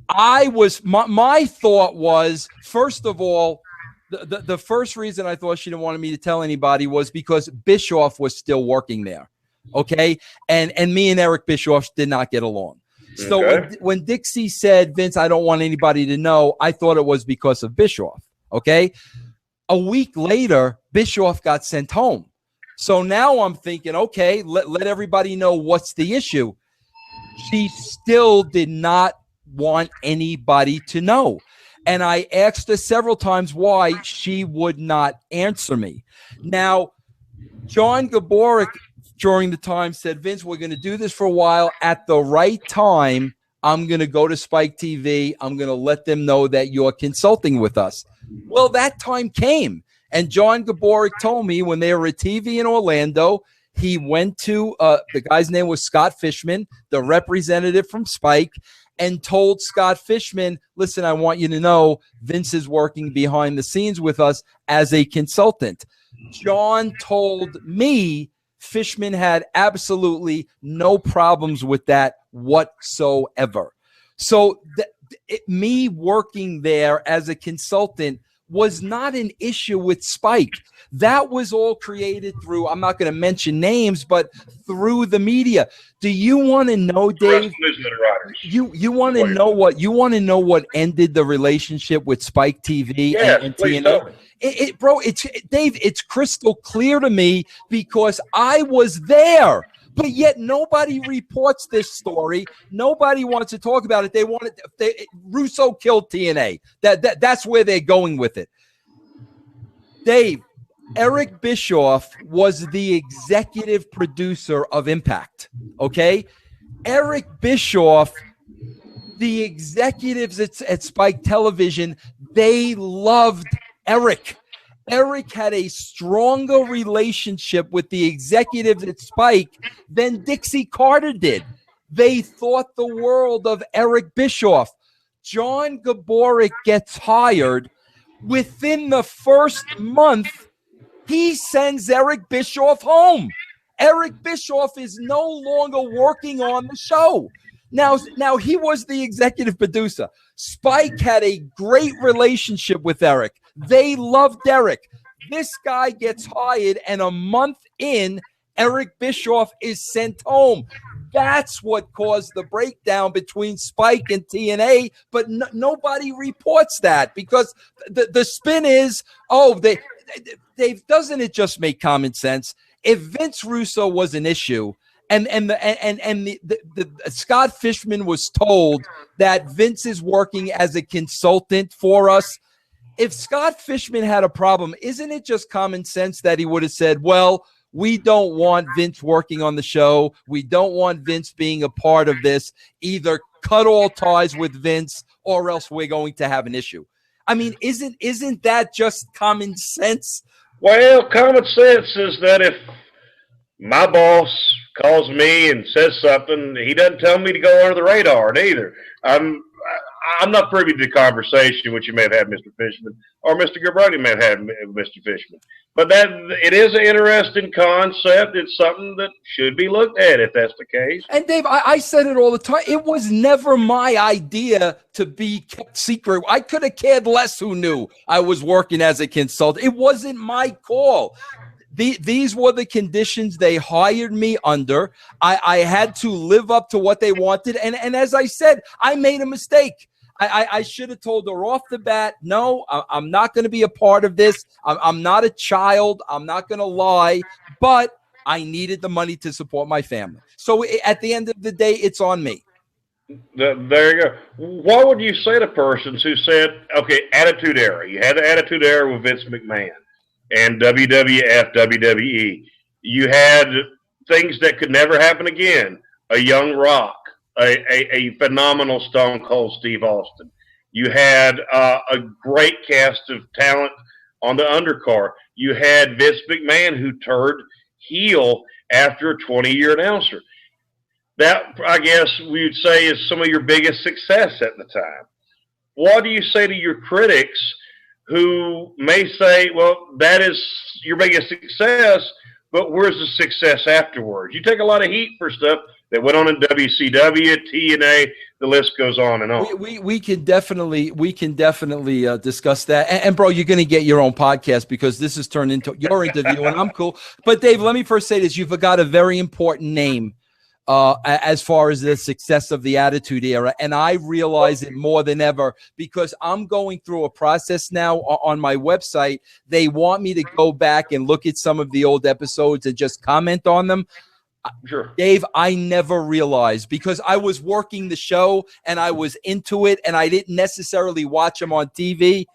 S3: my thought was, first of all, the first reason I thought she didn't want me to tell anybody was because Bischoff was still working there. Okay. And me and Eric Bischoff did not get along. So when Dixie said, Vince, I don't want anybody to know, I thought it was because of Bischoff. Okay. A week later, Bischoff got sent home. So now I'm thinking, okay, let everybody know what's the issue. She still did not want anybody to know. And I asked her several times why. She would not answer me. Now, John Gaborik during the time said, Vince, we're going to do this for a while. At the right time, I'm going to go to Spike TV. I'm going to let them know that you're consulting with us. Well, that time came. And John Gaborik told me when they were at TV in Orlando, he went to the guy's name was Scott Fishman, the representative from Spike, and told Scott Fishman, listen, I want you to know Vince is working behind the scenes with us as a consultant. John told me Fishman had absolutely no problems with that whatsoever. So me working there as a consultant was not an issue with Spike. That was all created through, I'm not going to mention names, but through the media. Do you want to know, Dave? You want to know what ended the relationship with Spike TV and TNA? Dave, it's crystal clear to me because I was there. But yet nobody reports this story. Nobody wants to talk about it. Russo killed TNA. That's where they're going with it. Dave, Eric Bischoff was the executive producer of Impact. Okay? Eric Bischoff, the executives at Spike Television, they loved Eric. Eric had a stronger relationship with the executives at Spike than Dixie Carter did. They thought the world of Eric Bischoff. John Gaborik gets hired. Within the first month, he sends Eric Bischoff home. Eric Bischoff is no longer working on the show. Now he was the executive producer. Spike had a great relationship with Eric. They loved Eric. This guy gets hired, and a month in, Eric Bischoff is sent home. That's what caused the breakdown between Spike and TNA, but nobody reports that because the spin is, Dave, doesn't it just make common sense? If Vince Russo was an issue, and Scott Fishman was told that Vince is working as a consultant for us. If Scott Fishman had a problem, isn't it just common sense that he would have said, well, we don't want Vince working on the show. We don't want Vince being a part of this. Either cut all ties with Vince or else we're going to have an issue. I mean, isn't that just common sense?
S4: Well, common sense is that if my boss calls me and says something, he doesn't tell me to go under the radar either. I'm not privy to the conversation which you may have had, Mr. Fishman, or Mr. Gabroni may have had, Mr. Fishman. But it is an interesting concept. It's something that should be looked at if that's the case.
S3: And Dave, I said it all the time. It was never my idea to be kept secret. I could have cared less who knew I was working as a consultant. It wasn't my call. These were the conditions they hired me under. I had to live up to what they wanted. And as I said, I made a mistake. I should have told her off the bat, no, I'm not going to be a part of this. I'm not a child. I'm not going to lie. But I needed the money to support my family. So at the end of the day, it's on me.
S4: There you go. What would you say to persons who said, okay, Attitude Era. You had the Attitude Era with Vince McMahon and WWF, WWE. You had things that could never happen again. A young Rock. A phenomenal Stone Cold Steve Austin. You had a great cast of talent on the undercard. You had Vince McMahon, who turned heel after a 20-year announcer. That, I guess we would say, is some of your biggest success at the time. What do you say to your critics who may say, well, that is your biggest success, but where's the success afterwards? You take a lot of heat for stuff that went on in WCW, TNA, the list goes on and on.
S3: We can definitely discuss that. And bro, you're going to get your own podcast because this has turned into your interview, and I'm cool. But Dave, let me first say this: you've got a very important name as far as the success of the Attitude Era, and I realize it more than ever because I'm going through a process now on my website. They want me to go back and look at some of the old episodes and just comment on them.
S4: Sure.
S3: Dave, I never realized because I was working the show and I was into it and I didn't necessarily watch them on TV.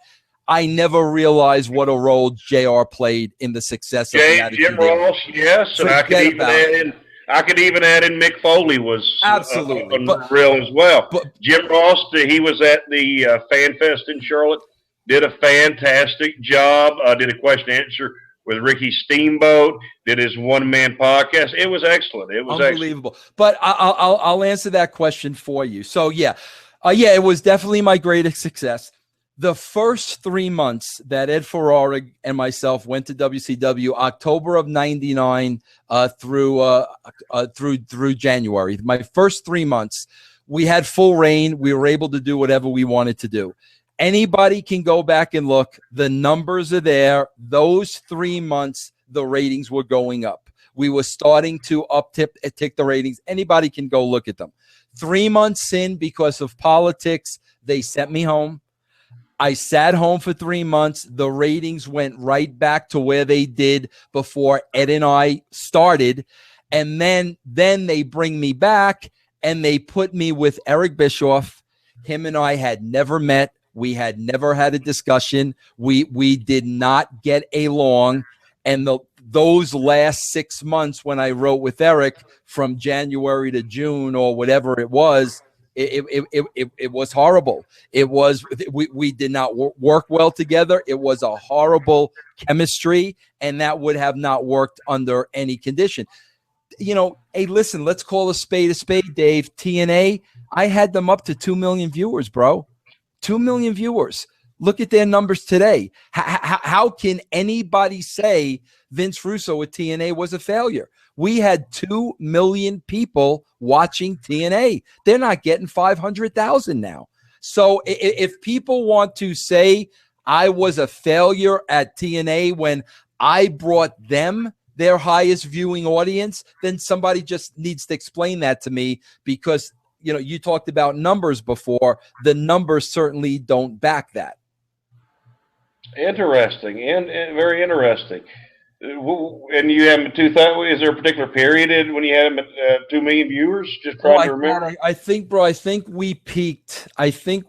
S3: I never realized what a role JR played in the success of the Attitude
S4: Jim Ross, yes, and I could even add in Mick Foley was
S3: absolutely
S4: real as well. But Jim Ross, he was at the Fan Fest in Charlotte, did a fantastic job, did a question and answer with Ricky Steamboat, did his one-man podcast. It was excellent. It was
S3: unbelievable. Excellent. But I'll answer that question for you. So it was definitely my greatest success. The first 3 months that Ed Ferrara and myself went to WCW, October of '99 through January, my first 3 months, we had full reign. We were able to do whatever we wanted to do. Anybody can go back and look. The numbers are there. Those 3 months, the ratings were going up. We were starting to tick the ratings. Anybody can go look at them. 3 months in, because of politics, they sent me home. I sat home for 3 months. The ratings went right back to where they did before Ed and I started. And then they bring me back and they put me with Eric Bischoff. Him and I had never met. We had never had a discussion. We did not get along. And those last 6 months when I wrote with Eric from January to June or whatever it was, it was horrible. It was we did not work well together. It was a horrible chemistry, and that would have not worked under any condition. You know, hey, listen, let's call a spade, Dave. TNA, I had them up to 2 million viewers, bro. 2 million viewers. Look at their numbers today. How can anybody say Vince Russo at TNA was a failure? We had 2 million people watching TNA. They're not getting 500,000 now. So if people want to say I was a failure at TNA when I brought them their highest viewing audience, then somebody just needs to explain that to me because, you know, you talked about numbers before. The numbers certainly don't back that.
S4: Interesting and very interesting. And you have them 2000. Is there a particular period when you had them at 2 million viewers? Just trying to remember.
S3: I think we peaked. I think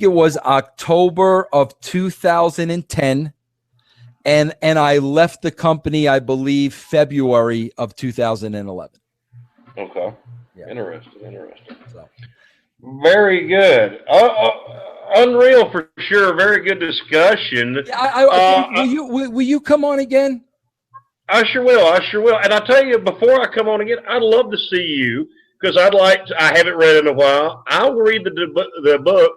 S3: it was October of 2010, and I left the company, I believe, February of 2011.
S4: Okay.
S3: Yeah.
S4: Interesting.
S3: So.
S4: Very good. Unreal for sure. Very good discussion.
S3: Will you come on again?
S4: I sure will. And I'll tell you, before I come on again, I'd love to see you because I haven't read it in a while. I'll read the book,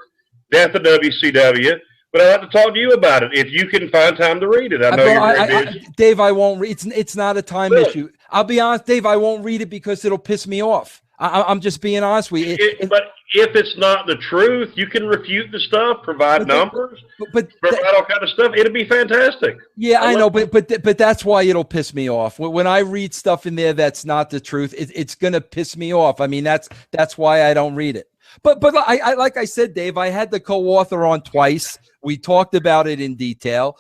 S4: Death of WCW, but I'd like to talk to you about it if you can find time to read it. I know you're very busy.
S3: Dave, I won't read. It's not a time issue. I'll be honest, Dave, I won't read it because it'll piss me off. I'm just being honest with you.
S4: But if it's not the truth, you can refute the stuff, provide numbers, provide all kind of stuff. It'll be fantastic.
S3: Yeah, I know, but that's why it'll piss me off. When I read stuff in there that's not the truth, it's gonna piss me off. I mean, that's why I don't read it. But I like I said, Dave, I had the co-author on twice. We talked about it in detail.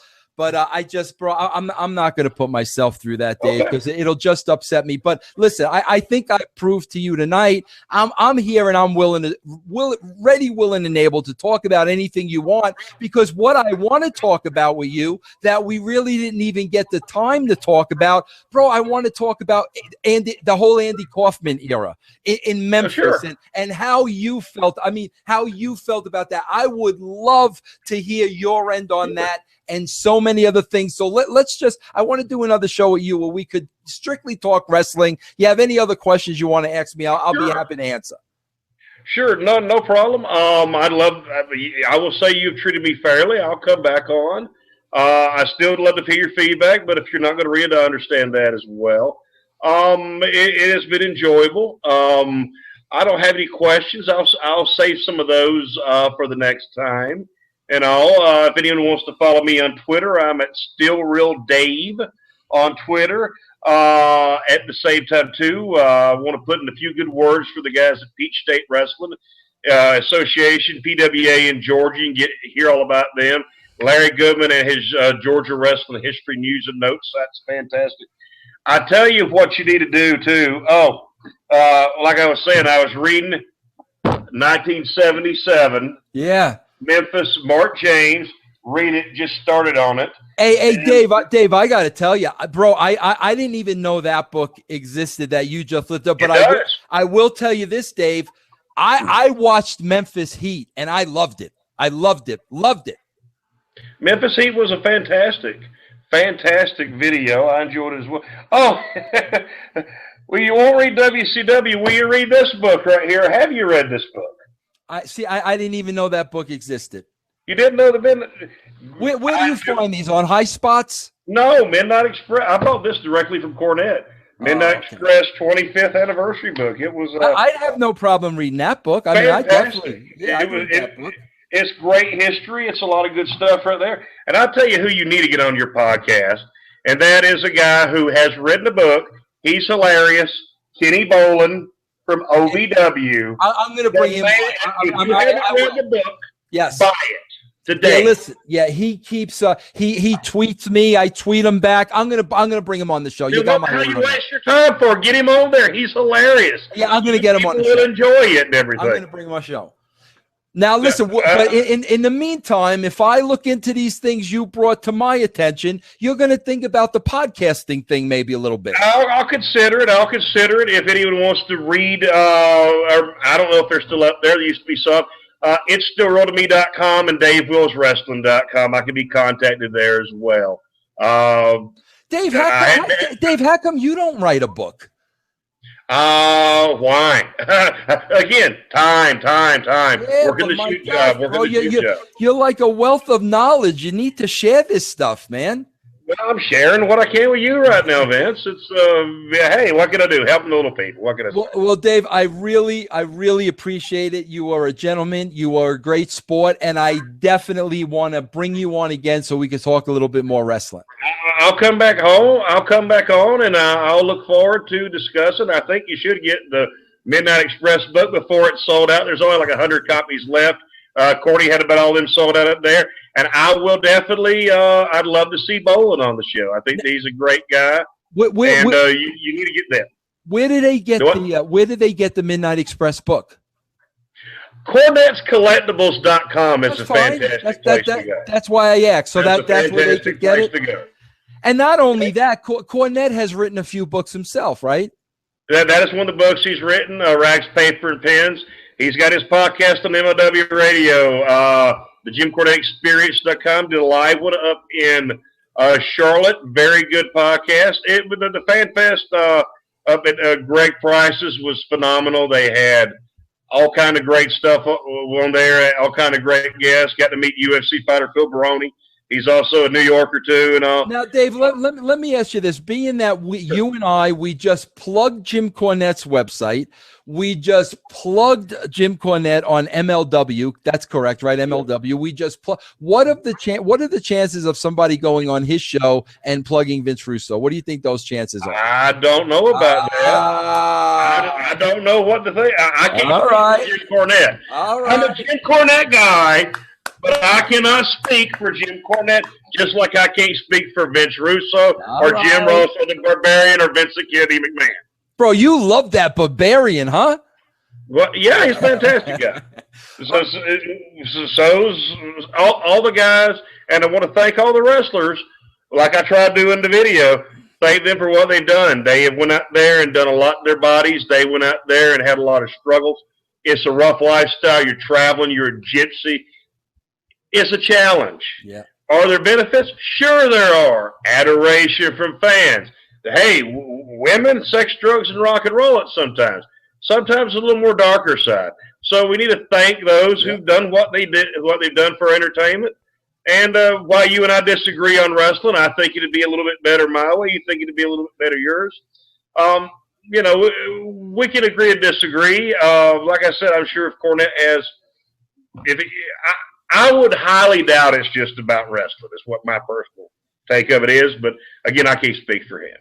S3: But bro, I'm not going to put myself through that, Dave, because it'll just upset me. But listen, I think I proved to you tonight. I'm here and I'm willing and able to talk about anything you want, because what I want to talk about with you that we really didn't even get the time to talk about, bro. I want to talk about the whole Andy Kaufman era in Memphis, and how you felt. I mean, how you felt about that. I would love to hear your end on that, and so many other things. So I want to do another show with you where we could strictly talk wrestling. You have any other questions you want to ask me, I'll be happy to answer.
S4: Sure, no problem. I will say you've treated me fairly. I'll come back on. I still would love to hear your feedback, but if you're not going to read it, I understand that as well. It has been enjoyable. I don't have any questions. I'll save some of those for the next time. And if anyone wants to follow me on Twitter, I'm at StillRealDave on Twitter. At the same time, too, I want to put in a few good words for the guys at Peach State Wrestling Association, PWA in Georgia, and hear all about them. Larry Goodman and his Georgia Wrestling History News and Notes. That's fantastic. I tell you what you need to do, too. Like I was saying, I was reading 1977.
S3: Yeah.
S4: Memphis, Mark James. Read it. Just started on it.
S3: Hey, Dave, I got to tell you, bro, I didn't even know that book existed that you just looked up. But I will tell you this, Dave. I watched Memphis Heat, and I loved it. Loved it.
S4: Memphis Heat was a fantastic video. I enjoyed it as well. Oh, well, you won't read WCW. Will you read this book right here? Have you read this book?
S3: I didn't even know that book existed.
S4: You didn't know
S3: Where do you find these? On High Spots?
S4: No, Midnight Express. I bought this directly from Cornette. Midnight Express 25th anniversary book. It was.
S3: I'd have no problem reading that book. I mean, I definitely. Yeah, I read that book.
S4: It's great history. It's a lot of good stuff right there. And I'll tell you who you need to get on your podcast, and that is a guy who has written a book. He's hilarious. Kenny Bolin from OVW.
S3: I'm going to bring him.
S4: If you haven't read the book,
S3: yes,
S4: buy it today.
S3: Yeah, listen. Yeah, he keeps. He tweets me. I tweet him back. I'm gonna bring him on the show. You got my
S4: how you waste your time for? Get him on there. He's hilarious.
S3: Yeah, I'm gonna get him on the show.
S4: People will enjoy it and everything.
S3: I'm gonna bring him on the show. Now, listen, but in the meantime, if I look into these things you brought to my attention, you're going to think about the podcasting thing maybe a little bit.
S4: I'll consider it. If anyone wants to read, or I don't know if they're still up there. There used to be some. It's stillrealtome.com and DaveWillsWrestling.com. I can be contacted there as well.
S3: Dave, how come you don't write a book?
S4: Why? Again, time.
S3: Yeah,
S4: Working the shoot job.
S3: You're like a wealth of knowledge. You need to share this stuff, man.
S4: Well, I'm sharing what I can with you right now, Vince. It's hey, what can I do? Helping the little people. What can I say?
S3: Well, Dave, I really appreciate it. You are a gentleman. You are a great sport, and I definitely want to bring you on again so we can talk a little bit more wrestling.
S4: I'll come back home. I'll come back on, and I'll look forward to discussing. I think you should get the Midnight Express book before it's sold out. There's only like 100 copies left. Cordy had about all them sold out up there. And I will definitely, I'd love to see Bolin on the show. I think he's a great guy. You need to get them.
S3: Where did they get the Midnight Express book?
S4: CornettesCollectibles.com is a fantastic place to go.
S3: That's why I asked. So that's where they could get it.
S4: To go.
S3: And not only that, Cornette has written a few books himself, right?
S4: That is one of the books he's written, Rags, Paper, and Pens. He's got his podcast on MLW Radio. The Jim Cornette Experience.com did a live one up in Charlotte. Very good podcast. The Fan Fest up at Greg Price's was phenomenal. They had all kind of great stuff on there, all kind of great guests. Got to meet UFC fighter Phil Baroni. He's also a New Yorker, too. And all.
S3: Now, Dave, let me ask you this. Being that you and we just plugged Jim Cornette's website. We just plugged Jim Cornette on MLW. That's correct, right? MLW. We just What are the chances of somebody going on his show and plugging Vince Russo? What do you think those chances are?
S4: I don't know about that. I don't know what to think. I can't
S3: all right.
S4: Jim Cornette.
S3: All right.
S4: I'm a Jim Cornette guy. But I cannot speak for Jim Cornette, just like I can't speak for Vince Russo or Jim Ross or the Barbarian or Vince the Kid McMahon.
S3: Bro, you love that Barbarian, huh?
S4: Well, yeah, he's a fantastic guy. So's all the guys, and I want to thank all the wrestlers, like I tried doing in the video. Thank them for what they've done. They have went out there and done a lot in their bodies. They went out there and had a lot of struggles. It's a rough lifestyle. You're traveling. You're a gypsy. It's a challenge.
S3: Yeah.
S4: Are there benefits? Sure there are. Adoration from fans. Hey, women, sex, drugs, and rock and roll it sometimes. Sometimes a little more darker side. So we need to thank those who've done what they did, what they've done for entertainment. And while you and I disagree on wrestling, I think it'd be a little bit better my way. You think it'd be a little bit better yours. You know, we can agree and disagree. Like I said, I'm sure if Cornette has, I would highly doubt it's just about wrestling. It's what my personal take of it is. But again, I can't speak for him.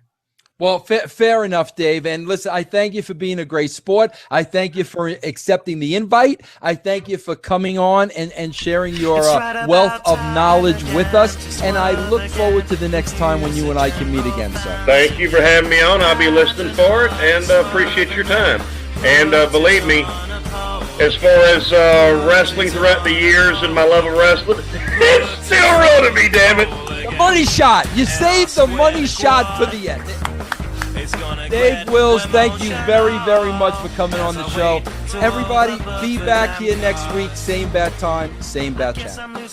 S3: Well, fair enough, Dave. And listen, I thank you for being a great sport. I thank you for accepting the invite. I thank you for coming on and sharing your wealth of knowledge with us. And I look forward to the next time when you and I can meet again, sir.
S4: Thank you for having me on. I'll be listening for it and appreciate your time. And believe me, as far as wrestling throughout the years and my love of wrestling, it's still real to me, damn it.
S3: The money shot. You saved the money shot for the end. Dave Wills, thank you very, very much for coming on the show. Everybody, be back here next week. Same bat time, same bat channel.